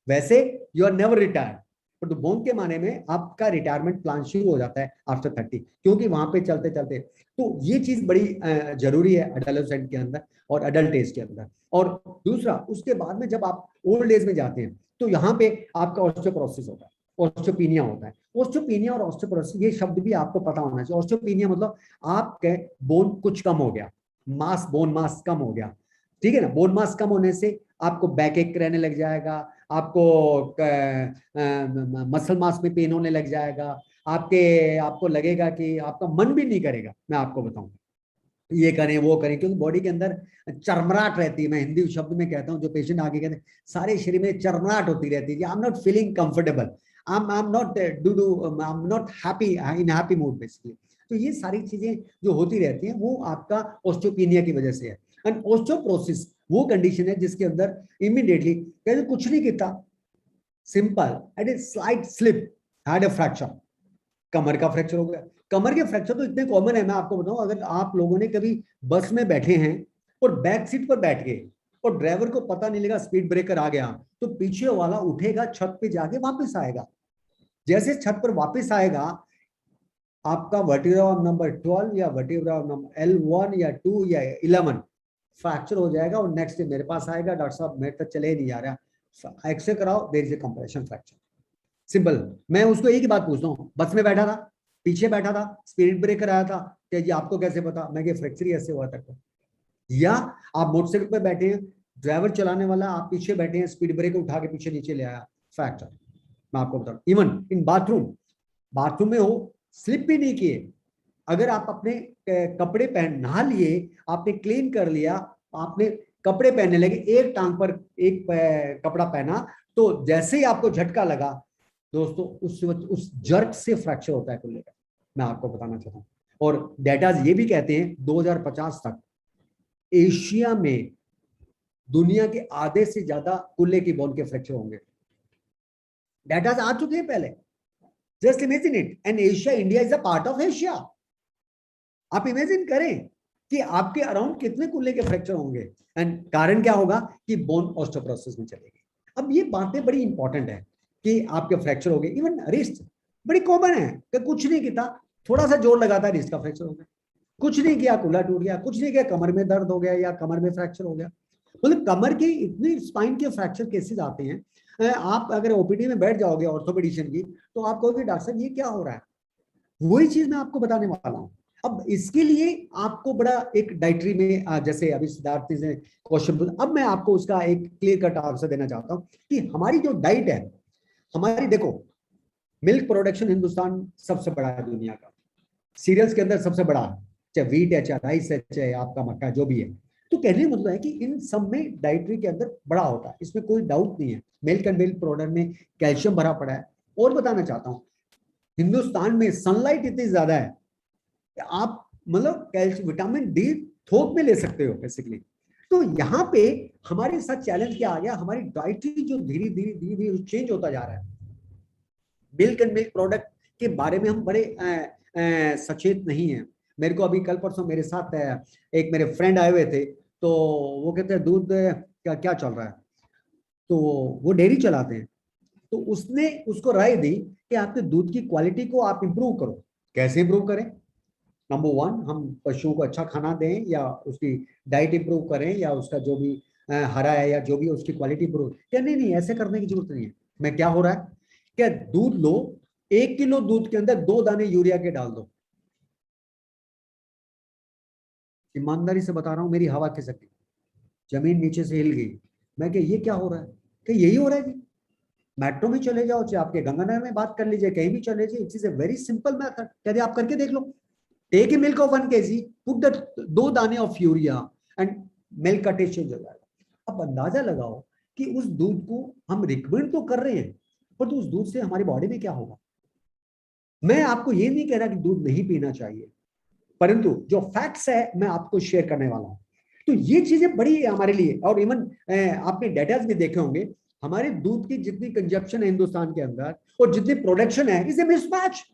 वैसे यू आर नेवर रिटायर्ड, पर बोन के माने में आपका रिटायरमेंट प्लान शुरू हो जाता है आफ्टर 30, क्योंकि वहां पे चलते चलते। तो ये चीज बड़ी जरूरी है एडोलेसेंट के अंदर और अडल्ट एज के अंदर। और दूसरा, उसके बाद में जब आप ओल्ड एज में जाते हैं तो यहाँ पे आपका ऑस्टियोपोरोसिस होता है, ऑस्टियोपीनिया होता है। ऑस्टियोपीनिया और ऑस्टियोपोरोसिस, ये शब्द भी आपको पता होना चाहिए। ऑस्टियोपीनिया मतलब आपके बोन कुछ कम हो गया, मास, बोन मास कम हो गया, ठीक है ना। बोन मास कम होने से आपको बैक एक रहने लग जाएगा, आपको मसल मास में पेन होने लग जाएगा, आपको लगेगा कि आपका मन भी नहीं करेगा, मैं आपको बताऊं ये करें वो करें, क्योंकि बॉडी के अंदर चरमराहट रहती है। मैं हिंदी शब्द में कहता हूं, जो पेशेंट आगे कहते हैं सारे शरीर में चरमराहट होती रहती है, I am not feeling comfortable, I am not happy, in happy mood basically. तो ये सारी चीजें जो होती रहती हैं वो आपका ऑस्टियोपीनिया की वजह से है। एंड ऑस्टियोपोरोसिस वो कंडीशन है जिसके अंदर इमीडिएटली कहते कुछ नहीं किया, simple at a slight slip had a fracture, कमर का फ्रैक्चर हो गया। कमर के फ्रैक्चर तो इतने कॉमन है, मैं आपको बताऊं, अगर आप लोगों ने कभी बस में बैठे हैं और बैक सीट पर बैठ गए और ड्राइवर को पता नहीं लगा स्पीड ब्रेकर आ गया, तो पीछे वाला उठेगा, छत पे जाके वापस आएगा। जैसे छत पर वापस आएगा, आपका वर्टिब्रा नंबर 12 या वर्टिब्रा नंबर L1 या 2 या 11 फ्रैक्चर हो जाएगा, और नेक्स्ट डे मेरे पास आएगा, डॉक्टर साहब मेरे तक चले ही नहीं जा रहा, एक्सरे कराओ, there is a compression fracture. Simple. मैं उसको एक ही बात पूछता हूँ, बस में बैठा था, पीछे बैठा था, स्पीड ब्रेकर आया था, क्या जी आपको कैसे पता? मैं फ्रैक्चर ही ऐसे हुआ था। या आप मोटरसाइकिल पे बैठे हैं, ड्राइवर चलाने वाला, आप पीछे बैठे हैं, स्पीड ब्रेकर उठा के पीछे नीचे ले आया, फ्रैक्चर। मैं आपको बता रहा हूँ, इवन इन बाथरूम में हो, स्लिप भी नहीं किए, अगर आप अपने कपड़े पहन, नहा लिए, आपने क्लीन कर लिया, आपने कपड़े पहनने लगे, एक टांग पर एक कपड़ा पहना, तो जैसे ही आपको झटका लगा दोस्तों, उस जर्क से फ्रैक्चर होता है कुल्ले का, मैं आपको बताना चाहता हूँ। और डेटा ये भी कहते हैं 2050 तक एशिया में दुनिया के आधे से ज्यादा कूल्हे की बोन के फ्रैक्चर होंगे। डेटा आ चुके हैं पहले। Just imagine it, and Asia, India is a part of Asia. आप इमेजिन करें कि आपके अराउंड कितने कूल्हे के फ्रैक्चर होंगे, एंड कारण क्या होगा कि बोन ऑस्टियोपोरोसिस में चलेगी। अब ये बातें बड़ी इंपॉर्टेंट है कि आपके फ्रैक्चर हो गए। इवन रिस्ट बड़ी कॉमन है कि कुछ नहीं किया, थोड़ा सा जोर लगाता है रिस्ट का फ्रैक्चर हो गया, कुछ नहीं किया कूल्हा टूट गया, कुछ नहीं किया कमर में दर्द हो गया या कमर में फ्रैक्चर हो गया। मतलब कमर की इतनी स्पाइन के फ्रैक्चर केसेस आते हैं, आप अगर ओपीडी में बैठ जाओगे ऑर्थोपेडिशियन की तो आप कहोगे डॉक्टर साहब ये क्या हो रहा है। वही चीज मैं आपको बताने वाला हूँ। अब इसके लिए आपको बड़ा एक डाइटरी में, जैसे अभी सिद्धार्थ ने क्वेश्चन पूछा, अब मैं आपको उसका एक क्लियर कट आंसर देना चाहता हूँ कि हमारी जो डाइट है, हमारी देखो मिल्क प्रोडक्शन हिंदुस्तान सबसे बड़ा है दुनिया का, सीरियल्स के अंदर सबसे बड़ा है, चाहे व्हीट है, चाहे राइस है, चाहे आपका मक्का, जो भी है। तो कहने का मतलब है कि इन सब में डाइटरी के अंदर बड़ा होता है, इसमें कोई डाउट नहीं है। मिल्क एंड मिल्क प्रोडक्ट में कैल्शियम भरा पड़ा है। और बताना चाहता हूँ, हिंदुस्तान में सनलाइट इतनी ज्यादा है कि आप मतलब कैल्शियम, विटामिन डी थोक में ले सकते हो बेसिकली। तो यहाँ पे हमारे साथ चैलेंज क्या आ गया, हमारी डाइटरी जो धीरे धीरे धीरे धीरे चेंज होता जा रहा है। मिल्क एंड मिल्क प्रोडक्ट के बारे में हम बड़े सचेत नहीं है। मेरे को अभी कल परसों मेरे साथ एक मेरे फ्रेंड आए हुए थे, तो वो कहते हैं दूध क्या क्या चल रहा है, तो वो डेयरी चलाते हैं। तो उसने उसको राय दी कि आपके दूध की क्वालिटी को आप इंप्रूव करो। कैसे इंप्रूव करें? नंबर वन, हम पशुओं को अच्छा खाना दें या उसकी डाइट इंप्रूव करें या उसका जो भी हरा है या जो भी उसकी क्वालिटी इंप्रूव। क्या नहीं नहीं, ऐसे करने की जरूरत नहीं है। मैं क्या हो रहा है, क्या दूध लो, 1 किलो दूध के अंदर 2 दाने यूरिया के डाल दो। ईमानदारी से बता रहा हूं, मेरी हवा खिसक गई, जमीन नीचे से हिल गई। मैं क्या ये क्या हो रहा है, कि यही हो रहा है जी। मेट्रो में चले जाओ, चाहे आपके गंगानगर में बात कर लीजिए, कहीं भी चले जाइए, it's is a very simple method. कहते आप करके देख लो, take a milk of 1 kg, put the 2 दाने ऑफ यूरिया एंड मिल्क का टेस्ट चेंज हो जाएगा। अब अंदाजा लगाओ कि उस दूध को हम रिकमेंड तो कर रहे हैं, पर तो उस दूध से हमारी बॉडी में क्या होगा। मैं आपको ये नहीं कह रहा कि दूध नहीं पीना चाहिए, परंतु जो फैक्ट्स है मैं आपको शेयर करने वाला हूं। तो ये चीजें बड़ी है हमारे लिए। और इवन आपने डेटा भी देखे होंगे, हमारे दूध की जितनी कंजप्शन है हिंदुस्तान के अंदर और जितनी प्रोडक्शन है, इज ए मिसमैच।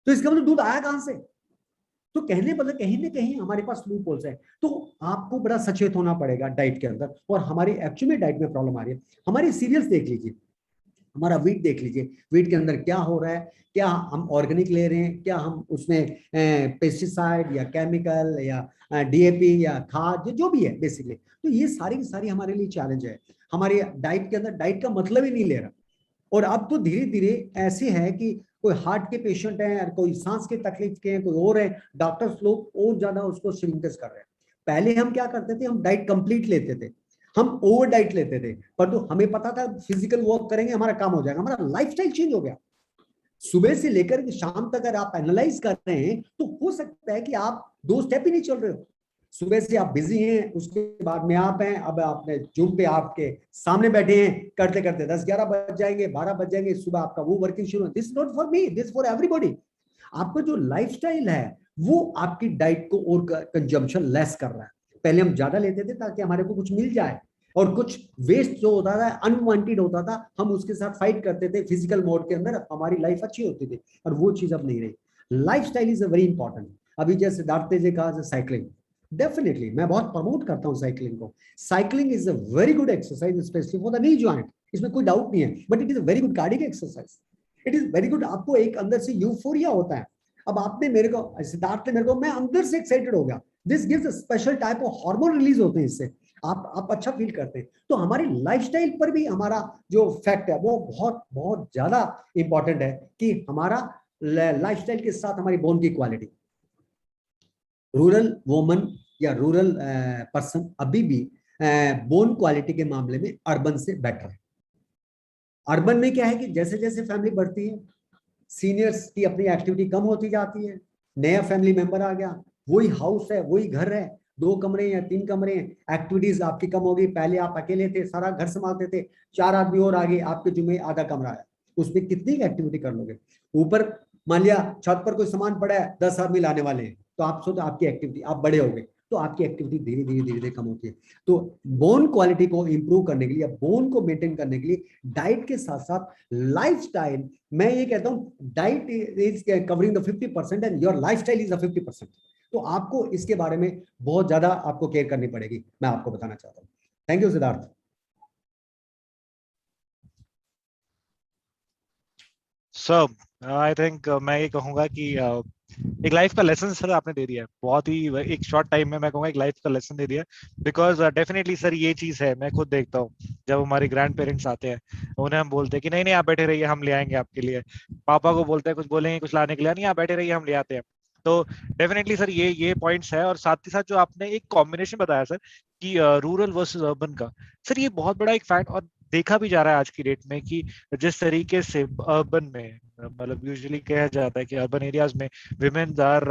तो इसका मतलब दूध आया कहां से। तो कहने मतलब कहीं ना कहीं हमारे पास लूप होल्स है। तो आपको बड़ा सचेत होना पड़ेगा डाइट के अंदर। और हमारी एक्चुअली डाइट में प्रॉब्लम आ रही है। हमारी सीरियल्स देख लीजिए, हमारा वीट देख लीजिए, वीट के अंदर क्या हो रहा है, क्या हम ऑर्गेनिक ले रहे हैं, क्या हम उसमें पेस्टिसाइड या केमिकल या डीएपी या खाद जो भी है बेसिकली। तो ये सारी की सारी हमारे लिए चैलेंज है। हमारे डाइट के अंदर डाइट का मतलब ही नहीं ले रहा। और अब तो धीरे धीरे ऐसे है कि कोई हार्ट के पेशेंट हैं, कोई सांस की तकलीफ के हैं, कोई और है, डॉक्टर्स लोग और ज्यादा उसको श्रिंकेज कर रहे हैं। पहले हम क्या करते थे, हम डाइट कंप्लीट लेते थे, हम ओवर डाइट लेते थे, पर तो हमें पता था फिजिकल वर्क करेंगे हमारा काम हो जाएगा। हमारा लाइफस्टाइल चेंज हो गया। सुबह से लेकर शाम तक अगर आप एनालाइज कर रहे हैं तो हो सकता है कि आप 2 स्टेप ही नहीं चल रहे हो। सुबह से आप बिजी हैं, उसके बाद में आप हैं, अब आपने जूम पे आपके सामने बैठे हैं, करते करते 10-11 बज जाएंगे, 12 बज जाएंगे, सुबह आपका वो वर्किंग शुरू है। This not for me, this for everybody. आपका जो लाइफस्टाइल है वो आपकी डाइट को और कंजम्पशन लेस कर रहा है। पहले हम ज्यादा लेते थे ताकि हमारे को कुछ मिल जाए, और कुछ वेस्ट जो होता था, अनवांटेड होता था, हम उसके साथ फाइट करते थे फिजिकल मोड के अंदर, हमारी लाइफ अच्छी होती थी। और वो चीज अब नहीं रही। Lifestyle is a very important. अभी जैसे दार्ते जी कहा, साइकिलिंग, डेफिनेटली मैं बहुत प्रमोट करता हूँ साइकिलिंग को। Cycling is a very good exercise, specially for the knee joint, इसमें कोई डाउट नहीं है, but it is a very good cardiac exercise. It is very good. आपको एक अंदर से यूफोरिया होता है। अब आपने मेरे को, सिद्धार्थ ने मेरे को, मैं अंदर से एक्साइटेड हो गया। This gives a special type of hormone release होते हैं, इससे आप अच्छा फील करते हैं। तो हमारी लाइफस्टाइल पर भी हमारा जो फैक्ट है वो बहुत बहुत ज्यादा इंपॉर्टेंट है कि हमारा लाइफस्टाइल के साथ हमारी बोन की क्वालिटी। रूरल वुमन या रूरल पर्सन अभी भी बोन क्वालिटी के मामले में अर्बन से बेटर है। अर्बन में क्या है कि जैसे जैसे फैमिली बढ़ती है, सीनियर्स की अपनी एक्टिविटी कम होती जाती है, नया फैमिली मेंबर आ गया, वही हाउस है, वही घर है, 2 कमरे या 3 कमरे हैं, एक्टिविटीज आपकी कम हो गई। पहले आप अकेले थे, सारा घर संभालते थे, 4 आदमी और आगे, आपके जुम्मे आधा कमरा है, उसमें कितनी एक्टिविटी कर लोगे। ऊपर मान लिया छत पर कोई सामान पड़ा है, 10 आदमी लाने वाले हैं, तो आप सोचो आपकी एक्टिविटी, आप बड़े हो गए तो आपकी एक्टिविटी धीरे धीरे धीरे धीरे कम होती है। तो बोन क्वालिटी को इंप्रूव करने के लिए, बोन को मेंटेन करने के लिए डाइट के साथ साथ लाइफस्टाइल, मैं ये कहता हूं diet is covering the 50% and your lifestyle is the 50%। तो आपको इसके बारे में बहुत ज्यादा आपको केयर करनी पड़ेगी, मैं आपको बताना चाहता हूँ। Thank you Siddharth. Sir I think मैं ये कहूंगा कि एक लाइफ का लेसन सर आपने दे दिया है, बहुत ही एक शॉर्ट टाइम में मैं कहूंगा एक लाइफ का लेसन दे दिया। बिकॉज डेफिनेटली सर ये चीज है, मैं खुद देखता हूँ जब हमारे ग्रैंड पेरेंट्स आते हैं, उन्हें हम बोलते हैं कि नहीं नहीं आप बैठे रहिए हम ले आएंगे आपके लिए। पापा को बोलते हैं कुछ बोलेंगे कुछ लाने के लिए, नहीं आप बैठे रहिए हम ले आते हैं। तो डेफिनेटली सर ये पॉइंट्स है। और साथ ही साथ जो आपने एक कॉम्बिनेशन बताया सर कि रूरल वर्सेस अर्बन का, सर ये बहुत बड़ा एक फैक्ट और देखा भी जा रहा है आज की डेट में कि जिस तरीके से अर्बन में मतलब यूजुअली कहा जाता है कि अर्बन एरियाज में विमेन आर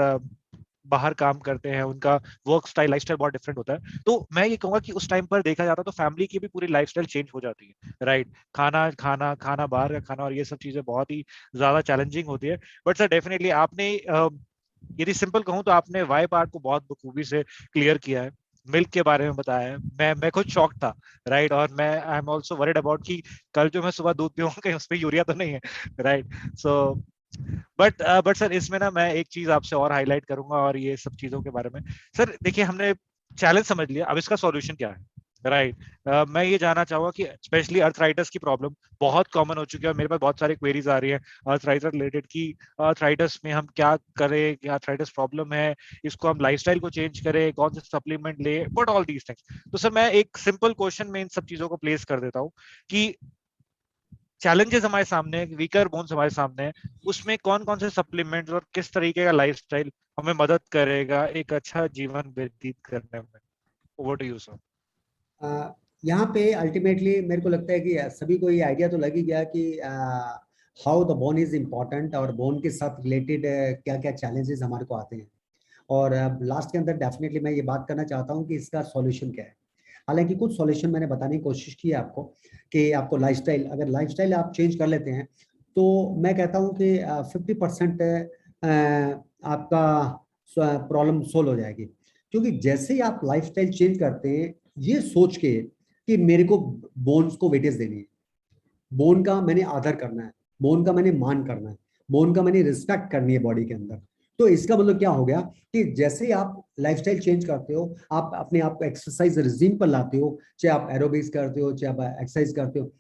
बाहर काम करते हैं, उनका वर्क स्टाइल लाइफ स्टाइल बहुत डिफरेंट होता है। तो मैं ये कहूंगा कि उस टाइम पर देखा जाता है तो फैमिली की भी पूरी लाइफ स्टाइल चेंज हो जाती है, राइट। खाना खाना खाना बाहर का खाना और ये सब चीजें बहुत ही ज्यादा चैलेंजिंग होती है। बट सर डेफिनेटली आपने यदि सिंपल कहूं तो आपने वाई पार्ट को बहुत बखूबी से क्लियर किया है, मिल्क के बारे में बताया है। मैं खुद शॉक था, राइट। और मैं I am also worried about कि कल जो मैं सुबह दूध पीऊंगा कहीं उसमें यूरिया तो नहीं है, राइट। सो बट सर इसमें ना मैं एक चीज आपसे और हाईलाइट करूंगा और ये सब चीजों के बारे में। सर देखिए हमने चैलेंज समझ लिया, अब इसका सॉल्यूशन क्या है, राइट। मैं ये जानना चाहूंगा कि स्पेशली अर्थराइटिस की प्रॉब्लम बहुत कॉमन हो चुकी है और मेरे पास बहुत सारी क्वेरीज आ रही है अर्थराइटिस रिलेटेड की अर्थराइटिस में हम क्या करें, क्या अर्थराइटिस प्रॉब्लम है, इसको हम लाइफस्टाइल को चेंज करें, कौन से सप्लीमेंट ले, बट ऑल दीज थिंग्स। तो सर मैं एक सिंपल क्वेश्चन में इन सब चीजों को प्लेस कर देता हूँ कि चैलेंजेस हमारे सामने, वीकर बोन्स हमारे सामने है, उसमें कौन कौन से सप्लीमेंट्स और किस तरीके का लाइफस्टाइल हमें मदद करेगा एक अच्छा जीवन व्यतीत करने में। Over to you sir. यहाँ पे अल्टीमेटली मेरे को लगता है कि सभी को ये आइडिया तो लग ही गया कि how the bone is important और बोन के साथ रिलेटेड क्या क्या चैलेंजेस हमारे को आते हैं। और लास्ट के अंदर डेफिनेटली मैं ये बात करना चाहता हूँ कि इसका सॉल्यूशन क्या है। हालांकि कुछ सॉल्यूशन मैंने बताने की कोशिश की है आपको कि आपको लाइफस्टाइल, अगर लाइफस्टाइल आप चेंज कर लेते हैं तो मैं कहता हूँ कि 50% आपका प्रॉब्लम सोल्व हो जाएगी। क्योंकि जैसे ही आप लाइफस्टाइल चेंज करते हैं ये सोच के कि मेरे को बोन्स को वेटेज देनी है, बोन का मैंने आदर करना है, बोन का मैंने मान करना है, बोन का मैंने रिस्पेक्ट करनी है बॉडी के अंदर, तो इसका मतलब क्या हो गया कि जैसे ही आप लाइफस्टाइल चेंज करते हो, आप अपने आप को एक्सरसाइज रिजीम पर लाते हो, चाहे आप एरोबिक्स करते हो चाहे आप एक्सरसाइज करते हो,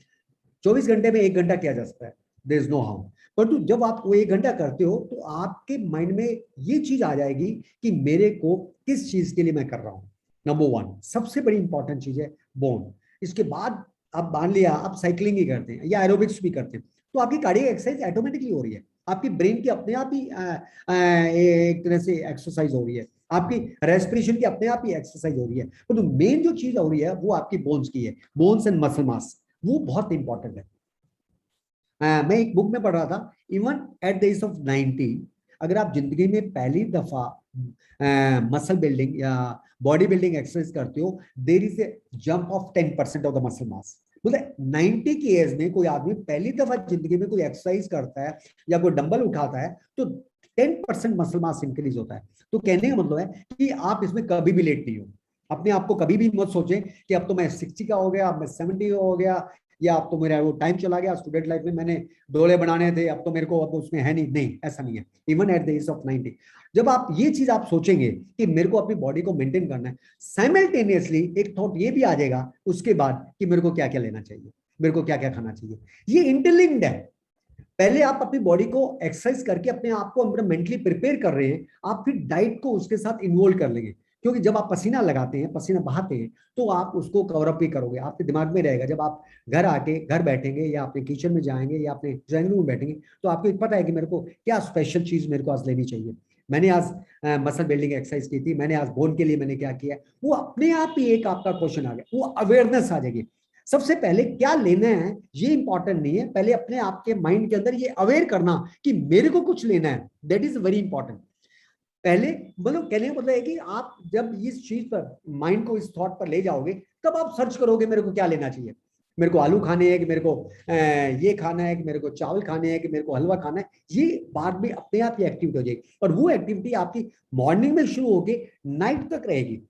24 घंटे में 1 घंटा किया जा सकता है, देयर इज नो हार्म। परंतु जब आप वो 1 घंटा करते हो तो आपके माइंड में ये चीज आ जाएगी कि मेरे को किस चीज के लिए मैं कर रहा हूँ। नंबर 1 सबसे बड़ी इंपॉर्टेंट चीज है बोन। इसके बाद आप मान लिया आप साइकिलिंग ही करते हैं या एरोबिक्स भी करते हैं तो आपकी कार्डियक एक्सरसाइज ऑटोमेटिकली हो रही है, आपकी ब्रेन की अपने आप ही एक तरह से एक्सरसाइज हो रही है, आपकी रेस्पिरेशन की अपने आप ही एक्सरसाइज हो रही है। तो मेन जो चीज हो रही है वो आपकी बोन्स की है, बोन्स एंड मसल मास, वो बहुत इंपॉर्टेंट है। मैं एक बुक में पढ़ रहा था, even at the age of 90 अगर आप जिंदगी में पहली दफा मसल बिल्डिंग या बॉडी बिल्डिंग एक्सरसाइज करते हो, there is a jump of 10% of the muscle mass. मतलब 90 की एज में कोई आदमी पहली दफा जिंदगी में कोई एक्सरसाइज करता है या कोई डंबल उठाता है तो 10% मसल मास इंक्रीज होता है। तो कहने का मतलब है कि आप इसमें कभी भी लेट नहीं हो। अपने आप को कभी भी मत सोचें कि अब तो मैं 60 का हो गया, अब मैं 70 का हो गया, या अब तो मेरा वो टाइम चला गया, स्टूडेंट लाइफ में मैंने डोले बनाने थे, अब तो मेरे को अब उसमें है नहीं। नहीं, ऐसा नहीं है। Even at the age of 90 जब आप ये चीज आप सोचेंगे कि मेरे को अपनी बॉडी को मेंटेन करना है, साइमल्टेनियसली एक थॉट ये भी आ जाएगा उसके बाद कि मेरे को क्या क्या लेना चाहिए, मेरे को क्या क्या खाना चाहिए। ये इंटरलिंक्ड है। पहले आप अपनी बॉडी को एक्सरसाइज करके अपने आप को मेंटली प्रिपेयर कर रहे हैं, आप फिर डाइट को उसके साथ इन्वॉल्व कर लेंगे। क्योंकि जब आप पसीना लगाते हैं, पसीना बहाते हैं, तो आप उसको कवर अप भी करोगे, आपके दिमाग में रहेगा। जब आप घर बैठेंगे या अपने किचन में जाएंगे या अपने ड्राइंग रूम में बैठेंगे तो आपको पता है कि मेरे को क्या स्पेशल चीज मेरे को आज लेनी चाहिए। मैंने आज मसल बिल्डिंग एक्सरसाइज की थी, मैंने आज बोन के लिए मैंने क्या किया, वो अपने आप ही एक आपका क्वेश्चन आ गया, वो अवेयरनेस आ जाएगी। सबसे पहले क्या लेना है ये इंपॉर्टेंट नहीं है, पहले अपने आप के माइंड के अंदर ये अवेयर करना कि मेरे को कुछ लेना है, दैट इज वेरी इंपॉर्टेंट। पहले मतलब कहने का मतलब है कि आप जब इस चीज पर माइंड को इस थॉट पर ले जाओगे तब आप सर्च करोगे मेरे को क्या लेना चाहिए। मेरे को आलू खाने हैं, कि मेरे को ये खाना है, कि मेरे को चावल खाने हैं, कि मेरे को हलवा खाना है, ये बाद में अपने आप ही एक्टिविटी हो जाएगी। और वो एक्टिविटी आपकी मॉर्निंग में शुरू होके नाइट तक रहेगी।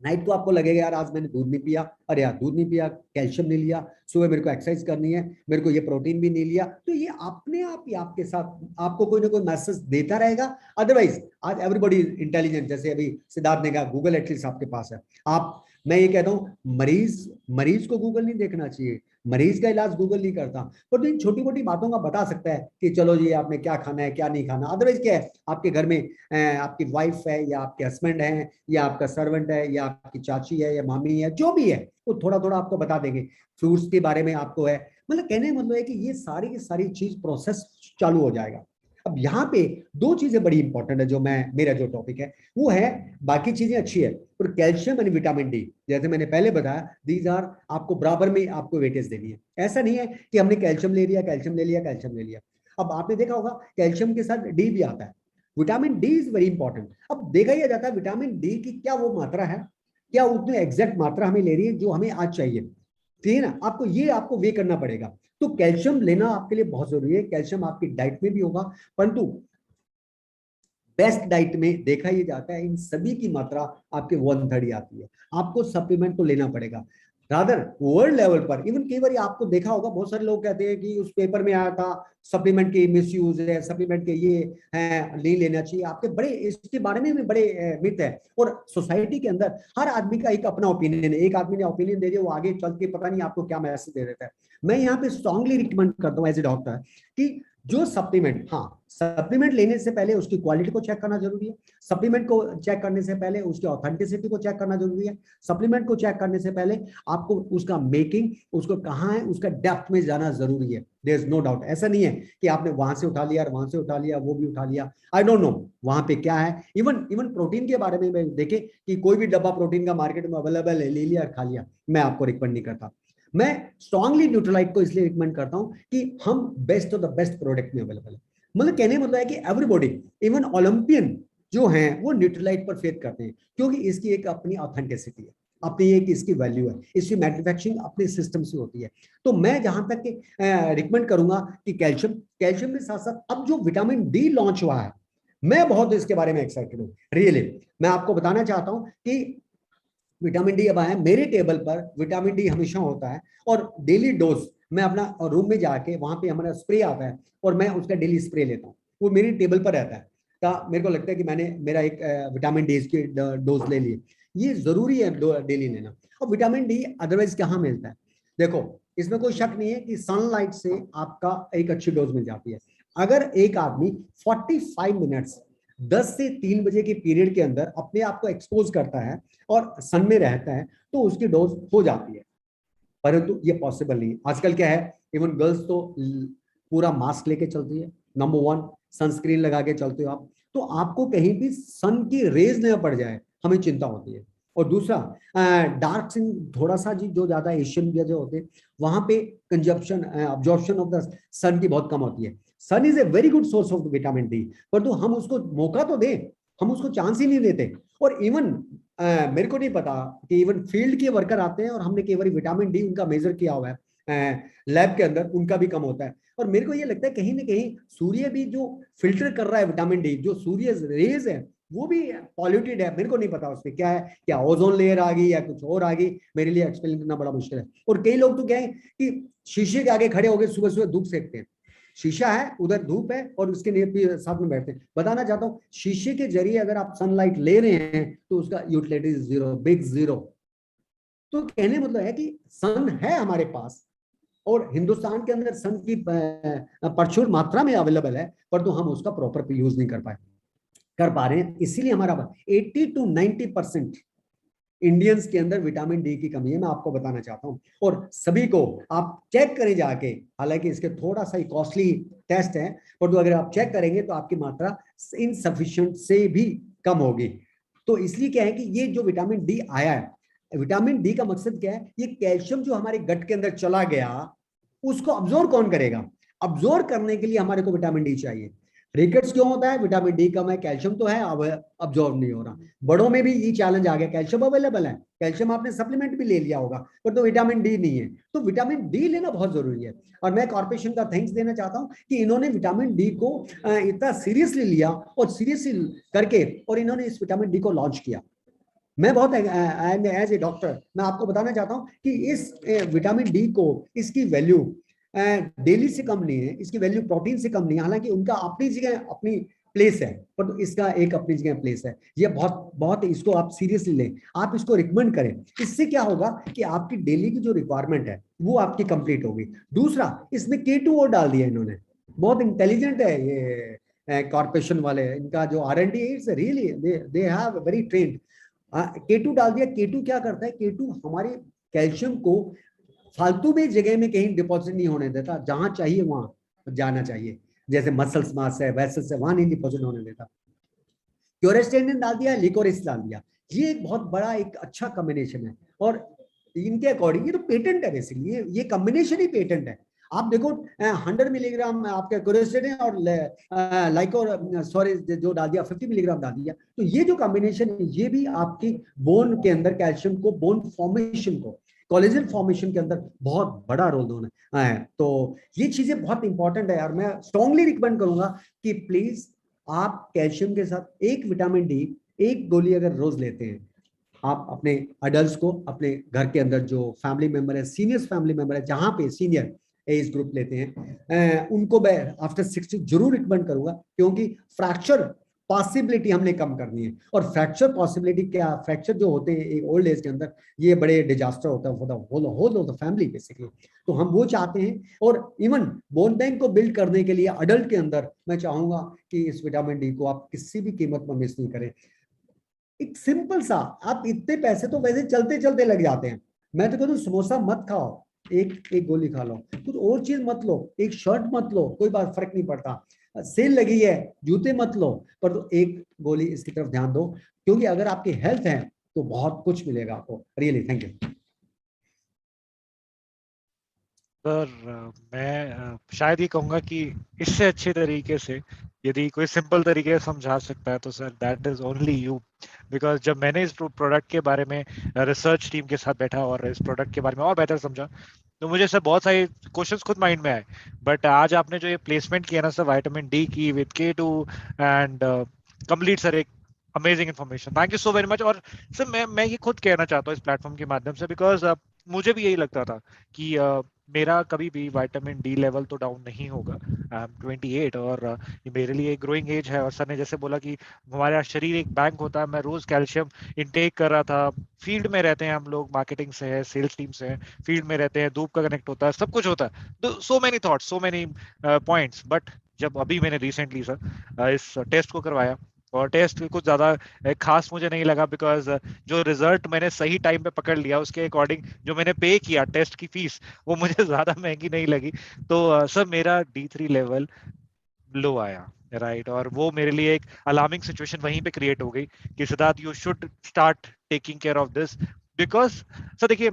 नाइट को आपको लगेगा यार आज मैंने दूध नहीं पिया, अरे यार दूध नहीं पिया, कैल्शियम नहीं लिया, सुबह मेरे को एक्सरसाइज करनी है, मेरे को ये प्रोटीन भी नहीं लिया। तो ये अपने आप ही आपके साथ आपको कोई ना कोई मैसेज देता रहेगा। अदरवाइज आज एवरीबॉडी इंटेलिजेंट, जैसे अभी सिद्धार्थ ने कहा गूगल एटलीस्ट आपके पास है। आप, मैं ये कहता हूँ मरीज को गूगल नहीं देखना चाहिए, मरीज का इलाज गूगल नहीं करता, पर इन छोटी मोटी बातों का बता सकता है कि चलो जी आपने क्या खाना है क्या नहीं खाना। अदरवाइज क्या है, आपके घर में आपकी वाइफ है या आपके हस्बैंड है या आपका सर्वेंट है या आपकी चाची है या मामी है, जो भी है वो थोड़ा थोड़ा आपको बता देंगे। फ्रूट्स के बारे में आपको है, मतलब कहने मतलब है कि ये सारी की सारी चीज प्रोसेस चालू हो जाएगा। अब यहाँ पे दो चीजें बड़ी इंपॉर्टेंट है, जो मेरा जो टॉपिक है वो है, बाकी चीजें अच्छी है पर कैल्शियम एंड विटामिन डी, जैसे मैंने पहले बताया, दीज आर आपको बराबर में आपको वेटेज देनी है। ऐसा नहीं है कि हमने कैल्शियम ले लिया, कैल्शियम ले लिया, कैल्शियम ले लिया। अब आपने देखा होगा कैल्शियम के साथ डी भी आता है, vitamin D is very important. अब देखा ही जाता है विटामिन डी की क्या वो मात्रा है, क्या उतनी एग्जैक्ट मात्रा हमें ले रही है जो हमें आज चाहिए, ठीक है ना। आपको वे करना पड़ेगा। तो कैल्शियम लेना आपके लिए बहुत जरूरी है। कैल्शियम आपकी डाइट में भी होगा, परंतु बेस्ट डाइट में देखा ही जाता है इन सभी की मात्रा आपके 1/3 आती है। आपको सप्लीमेंट तो लेना पड़ेगा। रादर वर्ल्ड लेवल पर इवन कई बार आपको देखा होगा, बहुत सारे लोग कहते हैं कि उस पेपर में आया था सप्लीमेंट के मिस यूज है, सप्लीमेंट के ये है नहीं लेना चाहिए। आपके बड़े इसके बारे में भी बड़े मिथ है, और सोसाइटी के अंदर हर आदमी का एक अपना ओपिनियन है। एक आदमी ने ओपिनियन दे दिया, वो आगे चल के पता नहीं आपको क्या मैसेज दे देता है। मैं यहाँ पे स्ट्रांगली रिकमेंड करता हूँ एज ए डॉक्टर कि जो सप्लीमेंट, हाँ सप्लीमेंट लेने से पहले उसकी क्वालिटी को चेक करना जरूरी है। सप्लीमेंट को चेक करने से पहले उसकी ऑथेंटिसिटी को चेक करना जरूरी है। सप्लीमेंट को चेक करने से पहले आपको उसका मेकिंग, उसको कहाँ है, उसका डेप्थ में जाना जरूरी है। There is no doubt. ऐसा नहीं है कि आपने वहां से उठा लिया और वहां से उठा लिया, वो भी उठा लिया, आई डोंट नो वहां पे क्या है। इवन प्रोटीन के बारे में देखे कि कोई भी डब्बा प्रोटीन का मार्केट में अवेलेबल है, ले लिया खा लिया, मैं आपको रिकमेंड नहीं करता। मैं स्ट्रांगली न्यूट्रलाइट को इसलिए रिकमेंड करता हूं कि हम best of the best product में अवेलेबल है। मतलब कहने मतलब है कि एवरीबॉडी, इवन ओलंपियन जो हैं वो न्यूट्रलाइट पर फेथ करते हैं, क्योंकि इसकी एक अपनी ऑथेंटिसिटी है, अपनी एक इसकी वैल्यू है, इसकी मैन्युफैक्चरिंग अपने सिस्टम से होती है। तो मैं जहां तक रिकमेंड करूंगा कि कैल्शियम के साथ साथ अब जो विटामिन डी लॉन्च हुआ है, मैं बहुत इसके बारे में एक्साइटेड हूँ रियली। मैं आपको बताना चाहता हूं कि विटामिन डी अब आया मेरे टेबल पर। विटामिन डी हमेशा होता है, और डेली डोज मैं अपना रूम में जाके, वहां पे हमारा स्प्रे आता है और मैं उसका डेली स्प्रे लेता हूँ, वो मेरी टेबल पर रहता है। मेरे को लगता है कि मैंने मेरा एक विटामिन डी की डोज ले ली। ये जरूरी है डेली लेना। और विटामिन डी अदरवाइज कहाँ मिलता है, देखो इसमें कोई शक नहीं है कि सनलाइट से आपका एक अच्छी डोज मिल जाती है। अगर एक आदमी 45 मिनट्स 10 से 3 बजे के पीरियड के अंदर अपने आप को एक्सपोज करता है और सन में रहता है, तो उसकी डोज हो जाती है। परंतु ये पॉसिबल नहीं। आजकल क्या है, इवन गर्ल्स तो पूरा मास्क लेके चलती है। नंबर 1 सनस्क्रीन लगा के चलते हो आप, तो आपको कहीं भी सन की रेज न पड़ जाए, हमें चिंता होती है। और दूसरा डार्क स्किन थोड़ा सा जी जो ज्यादा एशियन जो होते हैं, वहां पे consumption absorption of the sun की बहुत कम होती है। Sun is a very good source of vitamin D, परंतु हम उसको मौका तो दें, हम उसको चांस ही नहीं देते। और इवन मेरे को नहीं पता कि इवन फील्ड के वर्कर आते हैं और हमने कई बार विटामिन डी उनका मेजर किया हुआ है लैब के अंदर, उनका भी कम होता है। और मेरे को ये लगता है कहीं ना कहीं सूर्य भी जो फिल्टर कर रहा है विटामिन डी, जो सूर्य रेज है वो भी पॉल्यूटेड है। मेरे को नहीं पता उसमें क्या है, क्या ओजोन लेयर आ गई या कुछ और आ गई, मेरे लिए एक्सप्लेन करना बड़ा मुश्किल है। और कई लोग तो क्या है कि शीशे के आगे खड़े हो गए, सुबह सुबह धूप सेकते हैं। शीशा है, उधर धूप है और उसके साथ में बैठते हैं। बताना चाहता हूं, शीशे के जरिए अगर आप सनलाइट ले रहे हैं तो उसका यूटिलिटी जीरो, बिग जीरो। तो कहने मतलब है कि सन है हमारे पास, और हिंदुस्तान के अंदर सन की प्रचुर मात्रा में अवेलेबल है, पर तो हम उसका प्रॉपर यूज नहीं कर पा रहे हैं। इसीलिए हमारा 80 to 90% इंडियंस के अंदर विटामिन डी की कमी है, मैं आपको बताना चाहता हूं। और सभी को आप चेक करें जाके, हालांकि इसके थोड़ा सा ही कॉस्टली टेस्ट है, पर तो अगर आप चेक करेंगे तो आपकी मात्रा इनसफिशिएंट से भी कम होगी। तो इसलिए क्या है कि ये जो विटामिन डी आया है, विटामिन डी का मकसद क्या है, ये कैल्शियम जो हमारे गट के अंदर चला गया उसको अब्जॉर्ब कौन करेगा। अब्जॉर्ब करने के लिए हमारे को विटामिन डी चाहिए। रिकेट्स क्यों होता है? विटामिन डी कम है, कैल्शियम तो है, अब अब्जॉर्ब नहीं हो रहा। बड़ों में भी ये चैलेंज आ गया, कैल्शियम अवेलेबल है, कैल्शियम आपने सप्लीमेंट भी ले लिया होगा, पर तो विटामिन डी नहीं है। तो विटामिन डी लेना बहुत जरूरी है। और मैं कॉर्पोरेशन का थैंक्स देना चाहता हूं कि इन्होंने विटामिन डी को इतना सीरियसली लिया और सीरियसली करके और इन्होंने इस विटामिन डी को लॉन्च किया। मैं बहुत एज ए डॉक्टर मैं आपको बताना चाहता हूं कि इस विटामिन डी को, इसकी वैल्यू डेली से कम नहीं है, इसकी वैल्यू प्रोटीन से कम नहीं है। हालांकि उनका अपनी जगह अपनी प्लेस है, पर तो इसका एक अपनी जगह प्लेस है। ये बहुत बहुत इसको आप सीरियसली लें, आप इसको रिकमेंड करें। इससे क्या होगा कि आपकी डेली की जो रिक्वायरमेंट है वो आपकी कंप्लीट होगी। दूसरा, इसमें K2 और डाल दिया इन्होंने, बहुत इंटेलिजेंट है ये कॉर्पोरेशन वाले। इनका जो R&D है, it's really they have very trained. K2 डाल दिया। K2 क्या करता है? K2 हमारे कैल्शियम को फालतू में जगह में कहीं डिपॉजिट नहीं होने देता, जहां चाहिए वहां जाना चाहिए। जैसे मसल्स मास है, वेसल्स है, वहां नहीं डिपॉजिट होने देता। क्योरेस्टेनिन डाल दिया, लिकोरिस डाल दिया। ये एक बहुत बड़ा एक अच्छा कॉम्बिनेशन है और इनके अकॉर्डिंग ये तो पेटेंट है बेसिकली, ये कॉम्बिनेशन ही पेटेंट है। आप देखो 100 मिलीग्राम आपके क्योरेस्टेनिन और लाइको सॉरी जो डाल दिया 50 मिलीग्राम डाल दिया, तो ये जो कॉम्बिनेशन है ये भी आपकी बोन के अंदर कैल्शियम को, बोन फॉर्मेशन को, कोलेजन फॉर्मेशन के अंदर बहुत बड़ा रोल होना है। तो ये चीजें बहुत इंपॉर्टेंट है और मैं स्ट्रांगली रिकमेंड करूंगा कि प्लीज आप कैल्शियम के साथ एक विटामिन डी, एक गोली अगर रोज लेते हैं, आप अपने अडल्ट को, अपने घर के अंदर जो फैमिली मेंबर है, सीनियर फैमिली मेंबर है, जहां पे सीनियर एज ग्रुप लेते हैं, उनको मैं आफ्टर 60 जरूर रिकमेंड करूंगा, क्योंकि फ्रैक्चर पॉसिबिलिटी हमने कम करनी है। और फ्रैक्चर पॉसिबिलिटी क्या, फ्रैक्चर जो होते हैं ओल्ड एज के अंदर, ये बड़े डिजास्टर होता है for the whole of the family basically. तो हम वो चाहते हैं। और इवन बोन बैंक को बिल्ड करने के लिए अडल्ट के अंदर मैं चाहूंगा कि इस विटामिन डी को आप किसी भी कीमत पर मिस नहीं करें। एक सिंपल सा, आप इतने पैसे तो वैसे चलते चलते लग जाते हैं। मैं तो कहता हूँ समोसा मत खाओ, एक एक गोली खा लो, कुछ और चीज मत लो, एक शर्ट मत लो, कोई बात फर्क नहीं पड़ता। सेल लगी है, जूते मत लो, पर तो एक गोली इसकी तरफ ध्यान दो, क्योंकि अगर आपकी हेल्थ है तो बहुत कुछ मिलेगा आपको। Really thank you sir. मैं शायद ये कहूँगा कि इससे अच्छे तरीके से यदि कोई सिंपल तरीके से समझा सकता है तो sir that is only you. Because जब मैंने इस प्रोडक्ट के बारे में रिसर्च टीम के साथ बैठा और इस प्रोडक्ट के बारे में और बेहतर समझा, तो मुझे सर बहुत सारे क्वेश्चंस खुद माइंड में आए। बट आज आपने जो ये प्लेसमेंट किया ना सर विटामिन डी की with K2 and complete sir, एक amazing information, thank you so very much. और सर मैं ये खुद कहना चाहता हूँ इस प्लेटफॉर्म के माध्यम से, बिकॉज मुझे भी यही लगता था कि मेरा कभी भी विटामिन डी लेवल तो डाउन नहीं होगा। आई एम 28 और ये मेरे लिए एक ग्रोइंग एज है। और सर ने जैसे बोला कि हमारा शरीर एक बैंक होता है, मैं रोज कैल्शियम इंटेक कर रहा था। फील्ड में रहते हैं हम लोग, मार्केटिंग से है, सेल्स टीम से है, फील्ड में रहते हैं, धूप का कनेक्ट होता है, सब कुछ होता है, तो so many thoughts, so many points. But जब अभी मैंने रिसेंटली सर इस टेस्ट को करवाया, और टेस्ट कुछ ज्यादा खास मुझे नहीं लगा, बिकॉज जो रिजल्ट मैंने सही टाइम पे पकड़ लिया उसके अकॉर्डिंग जो मैंने पे किया टेस्ट की फीस, वो मुझे ज्यादा महंगी नहीं लगी। तो सर मेरा D3 लेवल लो आया, राइट। और वो मेरे लिए एक अलार्मिंग सिचुएशन वहीं पे क्रिएट हो गई कि Siddharth you should start taking care of this. Because sir देखिए,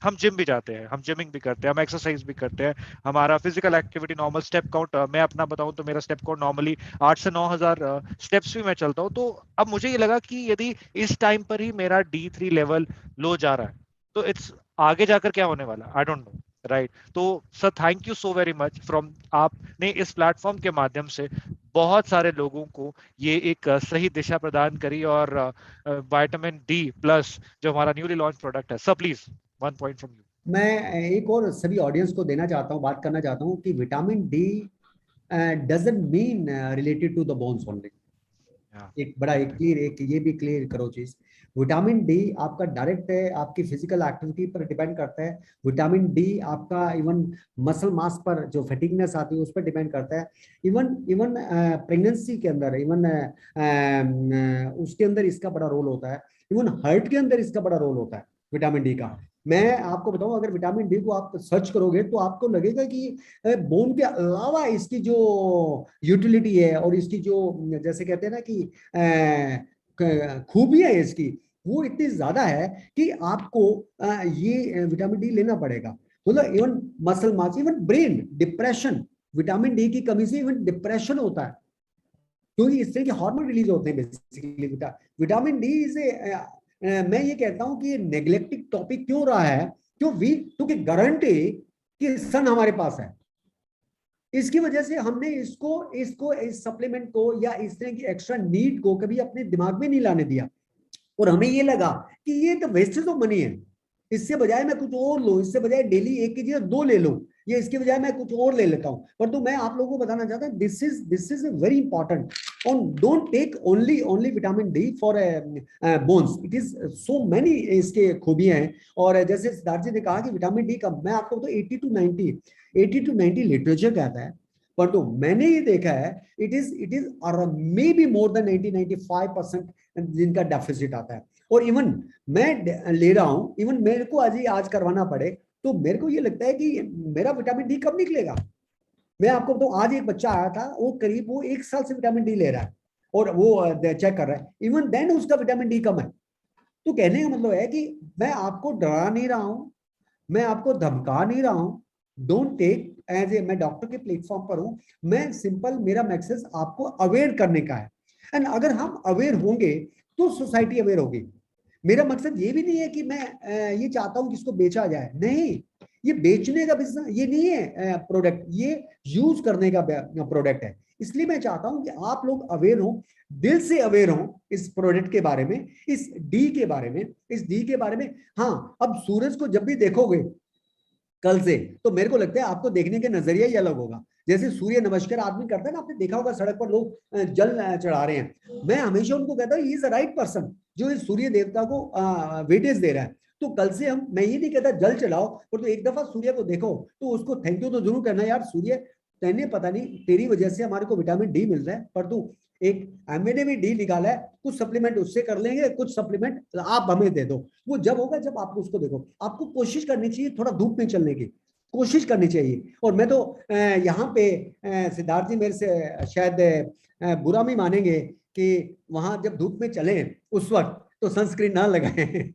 हम जिम भी जाते हैं, हम जिमिंग भी करते हैं, हम एक्सरसाइज भी करते हैं, हमारा physical activity normal step count, मैं अपना बताऊं तो मेरा स्टेप काउंट नॉर्मली 8 से 9 हजार स्टेप्स भी मैं चलता हूं। तो अब मुझे ये लगा कि यदि इस टाइम पर ही मेरा D3 लेवल लो जा रहा है तो इट्स आगे जाकर क्या होने वाला, आई डोंट नो, राइट। तो sir thank you so very much from, आपने इस प्लेटफॉर्म के माध्यम से बहुत सारे लोगों को ये एक सही दिशा प्रदान करी। और विटामिन डी प्लस जो हमारा न्यूली लॉन्च प्रोडक्ट है, sir please 1 point from you. मैं एक और सभी ऑडियंस को देना चाहता हूँ, बात करना चाहता हूँ कि vitamin D doesn't mean related to the bones only. एक बड़ा एक क्लियर, एक ये भी क्लियर करो चीज, विटामिन डी आपका डायरेक्ट है आपकी फिजिकल एक्टिविटी पर डिपेंड करता है। विटामिन डी आपका इवन मसल मास पर जो फैटिगनेस आती है उस पर डिपेंड करता है। इवन इवन प्रेगनेंसी के अंदर, इवन उसके अंदर इसका बड़ा रोल होता है। इवन हार्ट के अंदर इसका बड़ा रोल होता है विटामिन डी का। मैं आपको बताऊं, अगर विटामिन डी को आप सर्च करोगे तो आपको लगेगा कि बोन के अलावा इसकी जो यूटिलिटी है और इसकी जो जैसे कहते हैं ना कि खूबियां है इसकी, वो इतनी ज्यादा है कि आपको ये विटामिन डी लेना पड़ेगा। मतलब even muscle mass, even brain depression, vitamin D की कमी से इवन डिप्रेशन होता है। क्योंकि इस तरह के हार्मोन रिलीज होते हैं बेसिकली। विटामिन डी इज मैं ये कहता हूं कि नेग्लेक्टेड टॉपिक क्यों रहा है, क्योंकि गारंटी कि सन हमारे पास है, इसकी वजह से हमने इसको इस सप्लीमेंट को या इस तरह की एक्स्ट्रा नीड को कभी अपने दिमाग में नहीं लाने दिया, और हमें ये लगा कि ये तो वेस्टेज ऑफ मनी है, इससे बजाय मैं कुछ और लूं, इससे बजाय डेली 1 की जगह 2 ले लूं, ये इसके बजाय मैं कुछ और ले लेता हूं। पर तो मैं आप लोगों को बताना चाहता हूं, दिस इज वेरी इंपॉर्टेंट, और don't take only vitamin D for bones, it is so many इसके खूबियां हैं। और जैसे सिद्धार्थ जी ने कहा कि विटामिन डी का मैं आपको तो 80 to 90 लिटरेचर कहता है, पर तो मैंने ये देखा है it is may be more than 90-95% जिनका डेफिसिट आता है। और इवन मैं ले रहा हूं, इवन मेरे को आज करवाना पड़े तो मेरे को ये लगता है कि मेरा विटामिन डी कब निकलेगा। मैं आपको बताऊं, आज एक बच्चा आया था, वो करीब 1 साल से विटामिन डी ले रहा है और वो चेक कर रहा है, इवन देन उसका विटामिन डी कम है। तो कहने का मतलब है कि मैं आपको डरा नहीं रहा हूं, मैं आपको धमका नहीं रहा हूं, डोंट टेक एज ए, मैं डॉक्टर के प्लेटफॉर्म पर हूं, मैं सिंपल, मेरा मैसेज आपको अवेयर करने का है। एंड अगर हम अवेयर होंगे तो सोसाइटी अवेयर होगी। मेरा मकसद ये भी नहीं है कि मैं ये चाहता हूं कि इसको बेचा जाए, नहीं, ये बेचने का बिजनेस ये नहीं है प्रोडक्ट, ये यूज करने का प्रोडक्ट है। इसलिए मैं चाहता हूं कि आप लोग अवेयर हो, दिल से अवेयर हो इस प्रोडक्ट के बारे में, इस डी के बारे में, इस डी के बारे में। हाँ, अब सूरज को जब भी देखोगे कल से, तो मेरे को लगता है आपको देखने का नजरिया ही अलग होगा। जैसे सूर्य नमस्कार आदमी करता है ना, आपने देखा होगा सड़क पर लोग जल चढ़ा रहे हैं, मैं हमेशा उनको कहता हूँ he is the right person जो इस सूर्य देवता को वेटेज दे रहा है। तो कल से मैं ये नहीं कहता जल चढ़ाओ, पर तो एक दफा सूर्य को देखो तो उसको थैंक यू तो जरूर करना, यार सूर्य तेने पता नहीं तेरी वजह से हमारे को विटामिन डी मिल रहा है, पर तू एक एमएडे में डी निकाला है, कुछ सप्लीमेंट उससे कर लेंगे, कुछ सप्लीमेंट आप हमें दे दो। वो जब होगा जब आप उसको देखो, आपको कोशिश करनी चाहिए थोड़ा धूप में चलने की, कोशिश करनी चाहिए। और मैं तो यहाँ पे सिद्धार्थ जी मेरे से शायद बुरा भी मानेंगे कि वहां जब धूप में चले उस वक्त तो सनस्क्रीन ना लगाएं।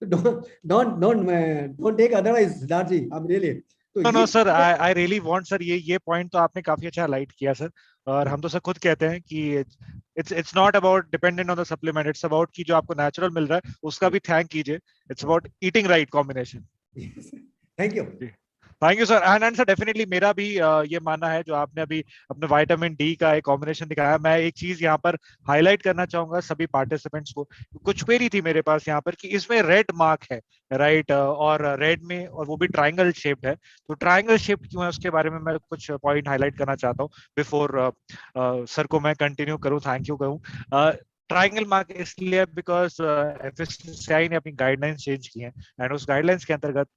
Don't take otherwise Siddharth ji, I am really. तो no sir, I really want sir, ये पॉइंट तो आपने काफी अच्छा हाइलाइट किया सर। और हम तो सर खुद कहते हैं कि it's not about dependent on the supplement, it's about कि जो आपको नेचुरल मिल रहा है उसका भी थैंक कीजिए। It's about eating right combination. Thank you. Thank you sir. And sir definitely मेरा भी ये मानना है, जो आपने अभी अपने विटामिन डी का एक कॉम्बिनेशन दिखाया, मैं एक चीज यहाँ पर हाईलाइट करना चाहूंगा सभी पार्टिसिपेंट्स को। कुछ क्वेरी थी मेरे पास यहाँ पर कि इसमें रेड मार्क है, राइट, और रेड में, और वो भी ट्राइंगल शेप्ड है, तो ट्राइंगल शेप्ड क्यों है उसके बारे में मैं कुछ पॉइंट हाईलाइट करना चाहता हूँ बिफोर सर को मैं कंटिन्यू करूँ, थैंक यू कहूँ। ट्राइंगल मार्क इसलिए बिकॉज एफएससीआई ने अपनी गाइडलाइंस चेंज की हैं, एंड उस गाइडलाइंस के अंतर्गत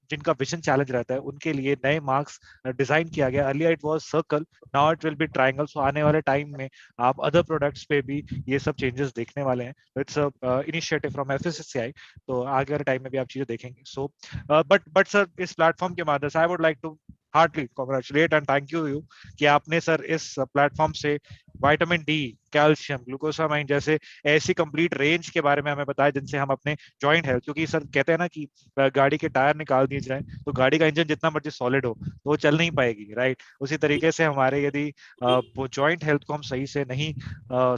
जिनका विजन चैलेंज रहता है उनके लिए नए मार्क्स डिजाइन किया गया। Earlier it was circle, now it will be triangle. So आने वाले टाइम में आप अदर प्रोडक्ट्स पे भी ये सब चेंजेस देखने वाले हैं। इट्स इनिशिएटिव फ्रॉम एफएससीआई, तो आगे वाले टाइम में भी आप चीजें देखेंगे। सो बट सर, इस प्लेटफॉर्म के माध्यम से I would like to heartly congratulate and thank you कि आपने सर इस प्लेटफॉर्म से विटामिन डी, कैल्शियम, ग्लूकोसामाइन जैसे ऐसी कंप्लीट रेंज के बारे में हमें बताया जिनसे हम अपने जॉइंट हेल्थ, क्योंकि सर कहते हैं ना कि गाड़ी के टायर निकाल दिए जाए तो गाड़ी का इंजन जितना मर्जी सॉलिड हो तो वो चल नहीं पाएगी, राइट। उसी तरीके से हमारे यदि वो जॉइंट हेल्थ को हम सही से नहीं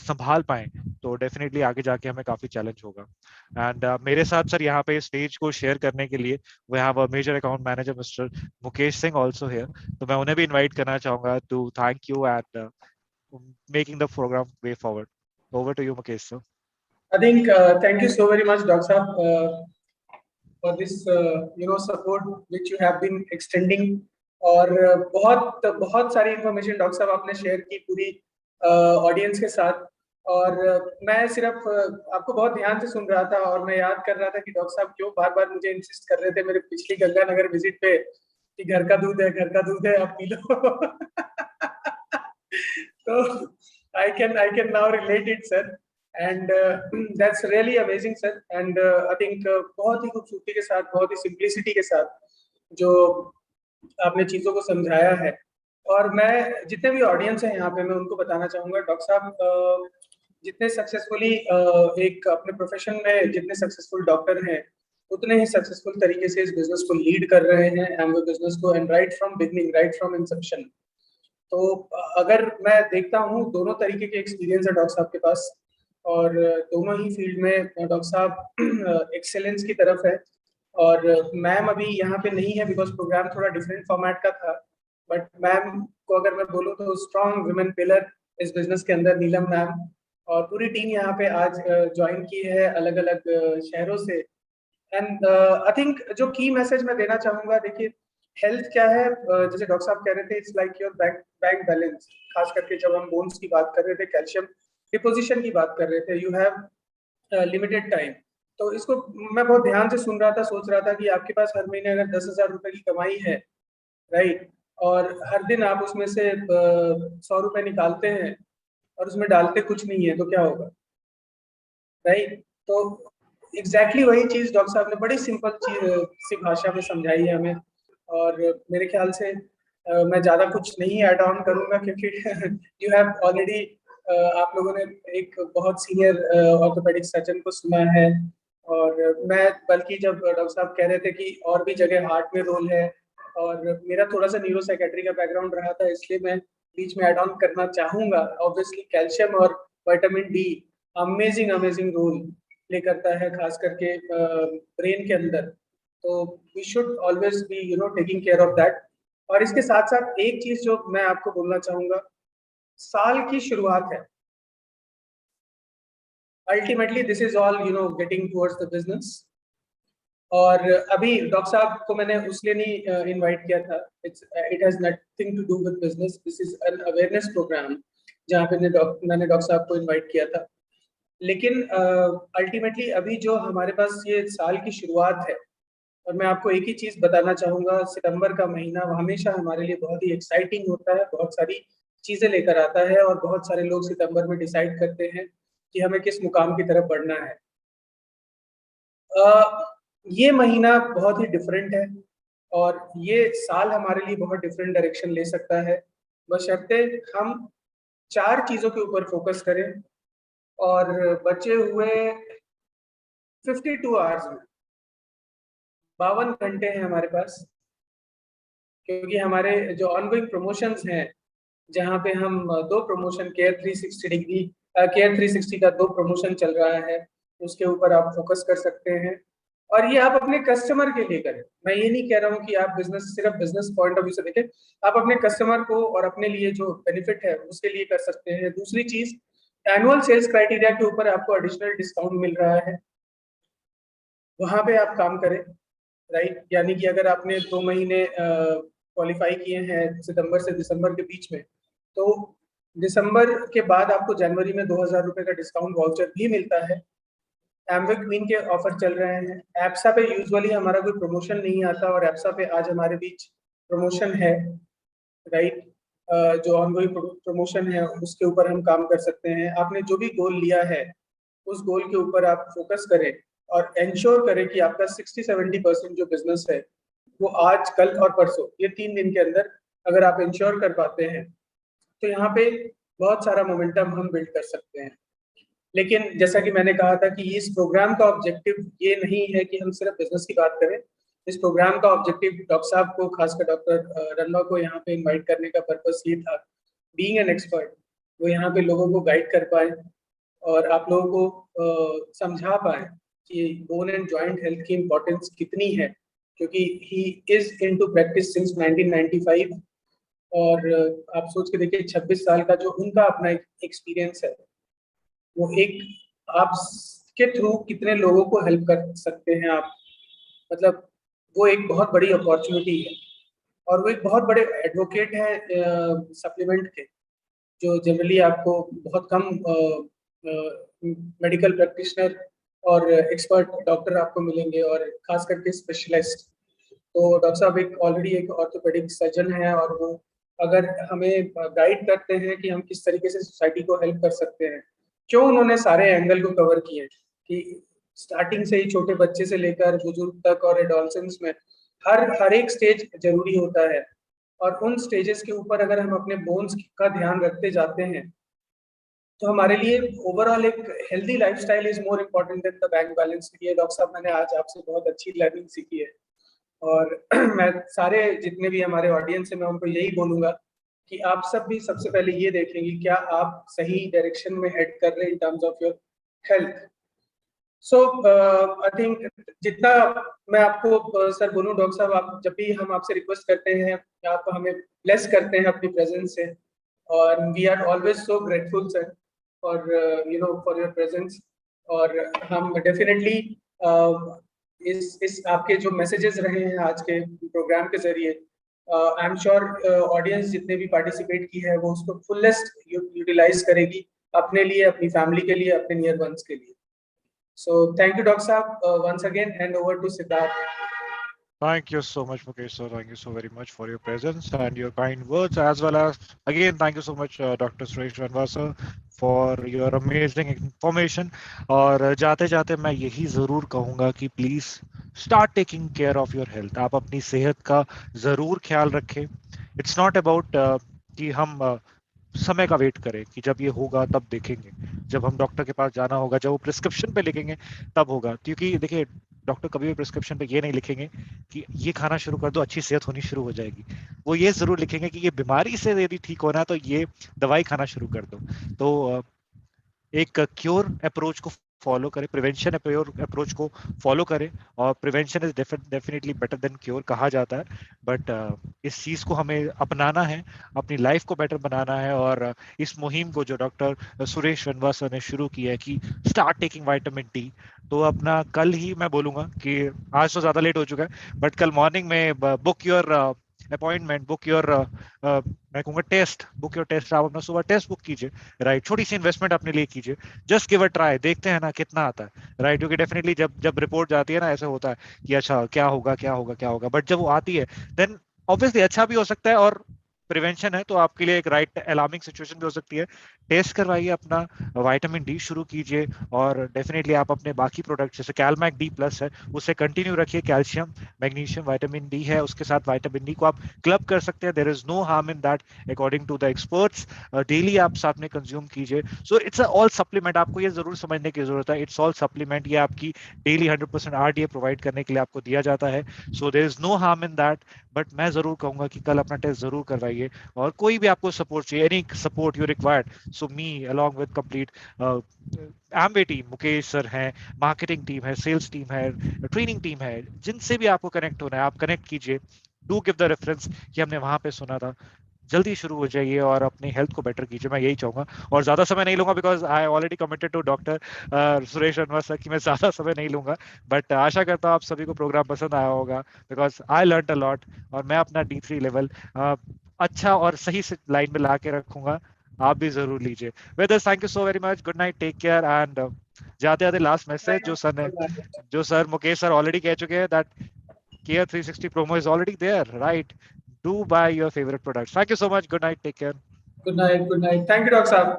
संभाल पाए तो डेफिनेटली आगे जाके हमें काफी चैलेंज होगा। एंड मेरे साथ सर यहाँ पे स्टेज को शेयर करने के लिए we have a major account manager mister Mukesh Singh also here, तो मैं उन्हें भी इनवाइट करना चाहूंगा to thank you and making the program way forward. Over to you, Mukesh sir. I think thank you so very much, Dr. Saab, for this support which you have been extending. और बहुत सारी information doctor साहब आपने share की पूरी audience के साथ, और मैं सिर्फ आपको बहुत ध्यान से सुन रहा था और मैं याद कर रहा था कि डॉक्टर साहब क्यों बार बार मुझे इंसिस्ट कर रहे थे मेरे पिछली गंगानगर विजिट पे कि घर का दूध है आप P low. So I can now relate it, sir, and that's really amazing, sir. And I think बहुत ही खूबसूरती के साथ, बहुत ही सिंप्लिसिटी के साथ जो आपने चीजों को समझाया है। और मैं जितने भी ऑडियंस हैं यहाँ पे मैं उनको बताना चाहूंगा, डॉक्टर साहब जितने सक्सेसफुली एक अपने प्रोफेशन में जितने सक्सेसफुल डॉक्टर हैं उतने ही सक्सेसफुल तरीके से इस बिजनेस को लीड कर रहे हैं, एंड वो बिजनेस को, and right from beginning, right from Inception तो अगर मैं देखता हूँ दोनों तरीके के एक्सपीरियंस है डॉक्टर साहब के पास, और दोनों ही फील्ड में डॉक्टर साहब एक्सेलेंस की तरफ है। और मैम अभी यहाँ पे नहीं है बिकॉज प्रोग्राम थोड़ा डिफरेंट फॉर्मेट का था, बट मैम को अगर मैं बोलूँ तो स्ट्रॉन्ग वुमेन पिलर इस बिजनेस के अंदर नीलम मैम, और पूरी टीम यहाँ पे आज ज्वाइन की है अलग अलग शहरों से। एंड आई थिंक जो की मैसेज मैं देना चाहूंगा, देखिए हेल्थ क्या है, जैसे डॉक्टर साहब कह रहे थे it's like your bank balance. खास करके जब हम बोन्स की बात कर रहे थे, कैल्शियम डिपोजिशन की बात कर रहे थे, यू हैव लिमिटेड टाइम। तो इसको मैं बहुत ध्यान से सुन रहा था, सोच रहा था कि आपके पास हर महीने अगर 10,000 रुपए की कमाई है, राइट, और हर दिन आप उसमें से 100 रुपए निकालते हैं और उसमें डालते कुछ नहीं है, तो क्या होगा, राइट। तो एग्जैक्टली वही चीज डॉक्टर साहब ने बड़ी सिंपल चीज सी भाषा में समझाई है हमें। और मेरे ख्याल से मैं ज्यादा कुछ नहीं ऐड ऑन करूंगा, क्योंकि यू हैव ऑलरेडी आप लोगों ने एक बहुत सीनियर ऑर्थोपेडिक सर्जन को सुना है। और मैं बल्कि जब डॉक्टर साहब कह रहे थे कि और भी जगह हार्ट में रोल है, और मेरा थोड़ा सा न्यूरो साइकेट्री का बैकग्राउंड रहा था, इसलिए मैं बीच में ऐड ऑन करना चाहूंगा। ऑब्वियसली कैल्शियम और vitamin D amazing amazing role play करता है, खास करके ब्रेन के अंदर। तो we should always be taking care of that. और इसके साथ साथ एक चीज जो मैं आपको बोलना चाहूंगा, साल की शुरुआत है, ultimately this is all getting towards the business. और अभी डॉक्टर साहब को मैंने उसलिए नहीं इनवाइट किया था, it has nothing to do with business, this is an awareness program जहाँ पे मैंने डॉक्टर साहब को इनवाइट किया था। लेकिन अल्टीमेटली अभी जो हमारे पास ये साल की शुरुआत है, और मैं आपको एक ही चीज बताना चाहूंगा, सितंबर का महीना हमेशा हमारे लिए बहुत ही एक्साइटिंग होता है, बहुत सारी चीजें लेकर आता है, और बहुत सारे लोग सितंबर में डिसाइड करते हैं कि हमें किस मुकाम की तरफ बढ़ना है। ये महीना बहुत ही डिफरेंट है, और ये साल हमारे लिए बहुत डिफरेंट डायरेक्शन ले सकता है, बशर्ते हम 4 चीजों के ऊपर फोकस करें। और बचे हुए 52 आवर्स में 52 घंटे हैं हमारे पास, क्योंकि हमारे जो ऑनगोइंग प्रमोशंस हैं, जहाँ पे हम 2 प्रमोशन केयर 360 डिग्री केयर 360 का 2 प्रमोशन चल रहा है, उसके ऊपर आप फोकस कर सकते हैं। और ये आप अपने कस्टमर के लिए करें, मैं ये नहीं कह रहा हूँ कि आप बिजनेस सिर्फ बिजनेस पॉइंट ऑफ व्यू से देखें, आप अपने कस्टमर को और अपने लिए जो बेनिफिट है उसके लिए कर सकते हैं। दूसरी चीज, एनुअल सेल्स क्राइटेरिया के ऊपर आपको एडिशनल डिस्काउंट मिल रहा है, वहां पे आप काम करें, राइट। यानी कि अगर आपने 2 महीने क्वालिफाई किए हैं सितंबर से दिसंबर के बीच में, तो दिसंबर के बाद आपको जनवरी में 2,000 रुपए का डिस्काउंट वाउचर भी मिलता है। एमवे क्वीन के ऑफर चल रहे हैं। एप्सा पे यूजुअली हमारा कोई प्रमोशन नहीं आता, और एप्सा पे आज हमारे बीच प्रमोशन है, राइट। जो ऑनगोइंग प्रमोशन है उसके ऊपर हम काम कर सकते हैं। आपने जो भी गोल लिया है उस गोल के ऊपर आप फोकस करें, और इंश्योर करें कि आपका 60-70% जो बिजनेस है वो आज, कल और परसों, ये 3 दिन के अंदर अगर आप इंश्योर कर पाते हैं, तो यहाँ पे बहुत सारा मोमेंटम हम बिल्ड कर सकते हैं। लेकिन जैसा कि मैंने कहा था कि इस प्रोग्राम का ऑब्जेक्टिव ये नहीं है कि हम सिर्फ बिजनेस की बात करें। इस प्रोग्राम का ऑब्जेक्टिव डॉक्टर साहब को, खासकर डॉक्टर रंवा को यहाँ पे इनवाइट करने का पर्पस ये था, बीइंग एन एक्सपर्ट, वो यहाँ पे लोगों को गाइड कर पाए और आप लोगों को समझा पाए कि बोन एंड जॉइंट हेल्थ की इम्पोर्टेंस कितनी है, क्योंकि he is into practice since 1995। और आप सोच के देखिए 26 साल का जो उनका अपना एक्सपीरियंस है, वो एक आप के थ्रू कितने लोगों को हेल्प कर सकते हैं आप, मतलब वो एक बहुत बड़ी अपॉर्चुनिटी है। और वो एक बहुत बड़े एडवोकेट है सप्लीमेंट के, जो जनरली आपको बहुत कम मेडिकल प्रैक्टिशनर और एक्सपर्ट डॉक्टर आपको मिलेंगे, और खास करके स्पेशलिस्ट। तो डॉक्टर साहब एक ऑलरेडी एक ऑर्थोपेडिक सर्जन है, और वो अगर हमें गाइड करते हैं कि हम किस तरीके से सोसाइटी को हेल्प कर सकते हैं। क्यों उन्होंने सारे एंगल को कवर किए कि स्टार्टिंग से ही छोटे बच्चे से लेकर बुजुर्ग तक और एडोलसेंस में हर एक स्टेज जरूरी होता है, और उन स्टेजेस के ऊपर अगर हम अपने बोन्स का ध्यान रखते जाते हैं, तो हमारे लिए ओवरऑल एक healthy lifestyle is more important then the bank balance. ये डॉक्टर साहब मैंने आज आपसे बहुत अच्छी लर्निंग सीखी है, और मैं सारे जितने भी हमारे ऑडियंस है मैं उनको यही बोलूंगा कि आप सब भी सबसे पहले ये देखें कि क्या आप सही डायरेक्शन में हेड कर रहे हैं in terms of your health. So I think जितना मैं आपको सर बोलूं, डॉक्टर साहब, आप जब भी हम आपसे रिक्वेस्ट करते हैं, आप हमें ब्लेस करते हैं अपनी प्रेजेंस से, और we are always so grateful sir for you know for your presence. और हम डेफिनेटली इस आपके जो मैसेजेस रहे हैं आज के प्रोग्राम के जरिए, आई एम श्योर ऑडियंस जितने भी पार्टिसिपेट की है वो उसको फुलेस्ट यूटिलाइज करेगी अपने लिए, अपनी फैमिली के लिए, अपने नियर वंस के लिए। So thank you, Dr. Saab. Once again, hand over to Siddharth. Thank you so much, Mukesh sir. Thank you so very much for your presence and your kind words, as well as again thank you so much, Dr. Suresh Ranva sir, for your amazing information. और जाते जाते मैं यही जरूर कहूँगा कि please start taking care of your health. आप अपनी सेहत का जरूर ख्याल रखें। इट्स नॉट अबाउट कि हम समय का वेट करें कि जब ये होगा तब देखेंगे, जब हम डॉक्टर के पास जाना होगा, जब वो प्रिस्क्रिप्शन पे लिखेंगे तब होगा। क्योंकि देखिए, डॉक्टर कभी भी प्रिस्क्रिप्शन पे ये नहीं लिखेंगे कि ये खाना शुरू कर दो, अच्छी सेहत होनी शुरू हो जाएगी। वो ये जरूर लिखेंगे कि ये बीमारी से यदि ठीक होना है तो ये दवाई खाना शुरू कर दो। तो एक क्योर अप्रोच को फॉलो करें, प्रिवेंशन अप्रोच को फॉलो करें, और prevention is definitely better than cure कहा जाता है। बट इस चीज को हमें अपनाना है, अपनी लाइफ को बेटर बनाना है। और इस मुहिम को जो डॉक्टर सुरेश रनवा सर ने शुरू किया है कि स्टार्ट टेकिंग विटामिन डी, तो अपना कल ही मैं बोलूंगा कि आज तो ज्यादा लेट हो चुका है, बट कल मॉर्निंग में book your appointment, book your मैं कहूँगा टेस्ट, बुक योर टेस्ट। आप अपना सुबह टेस्ट बुक कीजिए, राइट। छोटी सी इन्वेस्टमेंट अपने लिए कीजिए, जस्ट गिव अ ट्राई, देखते हैं ना कितना आता है, राइट। क्योंकि डेफिनेटली जब जब रिपोर्ट जाती है ना, ऐसा होता है कि अच्छा क्या होगा क्या होगा क्या होगा, बट जब वो आती है देन ऑब्वियसली अच्छा भी हो सकता है, और प्रिवेंशन है तो आपके लिए एक राइट अलार्मिंग सिचुएशन भी हो सकती है। टेस्ट करवाइए, अपना विटामिन डी शुरू कीजिए, और डेफिनेटली आप अपने बाकी प्रोडक्ट जैसे कैलमैक डी प्लस है उसे कंटिन्यू रखिए। कैल्शियम, मैग्नीशियम, विटामिन डी है, उसके साथ विटामिन डी को आप क्लब कर सकते हैं। There is no harm in that according to the experts. Daily आप साथ में कंज्यूम कीजिए। सो इट्स ऑल सप्लीमेंट, आपको ये जरूर समझने की जरूरत है, इट्स ऑल सप्लीमेंट। ये आपकी डेली 100% आरडीए प्रोवाइड करने के लिए आपको दिया जाता है। So there is no harm in that. But मैं जरूर कहूंगा कि कल अपना टेस्ट जरूर करवाइए, और कोई भी आपको सपोर्ट चाहिए, any support you required, so me along with complete एम्बे team, Mukesh sir हैं, मार्केटिंग टीम है, सेल्स टीम है, ट्रेनिंग टीम है, जिनसे भी आपको कनेक्ट होना है आप कनेक्ट कीजिए। डू गिव द रेफरेंस कि हमने वहां पे सुना था। जल्दी शुरू हो जाइए और अपनी हेल्थ को बेटर कीजिए, मैं यही चाहूंगा। और ज्यादा समय नहीं लूंगा, because I already committed to doctor Suresh Ranwa sir कि मैं ज्यादा समय नहीं लूंगा। बट आशा करता हूँ आप सभी को प्रोग्राम पसंद आया होगा, because I learn a lot, और मैं अपना D3 लेवल अच्छा और सही से लाइन में ला के रखूंगा। आप भी जरूर लीजिए। With this, thank you so very much, good night, take care. And जाते जाते लास्ट मैसेज जो सर मुकेश सर ऑलरेडी कह चुके हैं, that Care 360 promo is already there, right? Do buy your favorite products. Thank you so much. Good night. Take care. Good night. Good night. Thank you, Dr. Saab.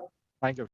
Thank you.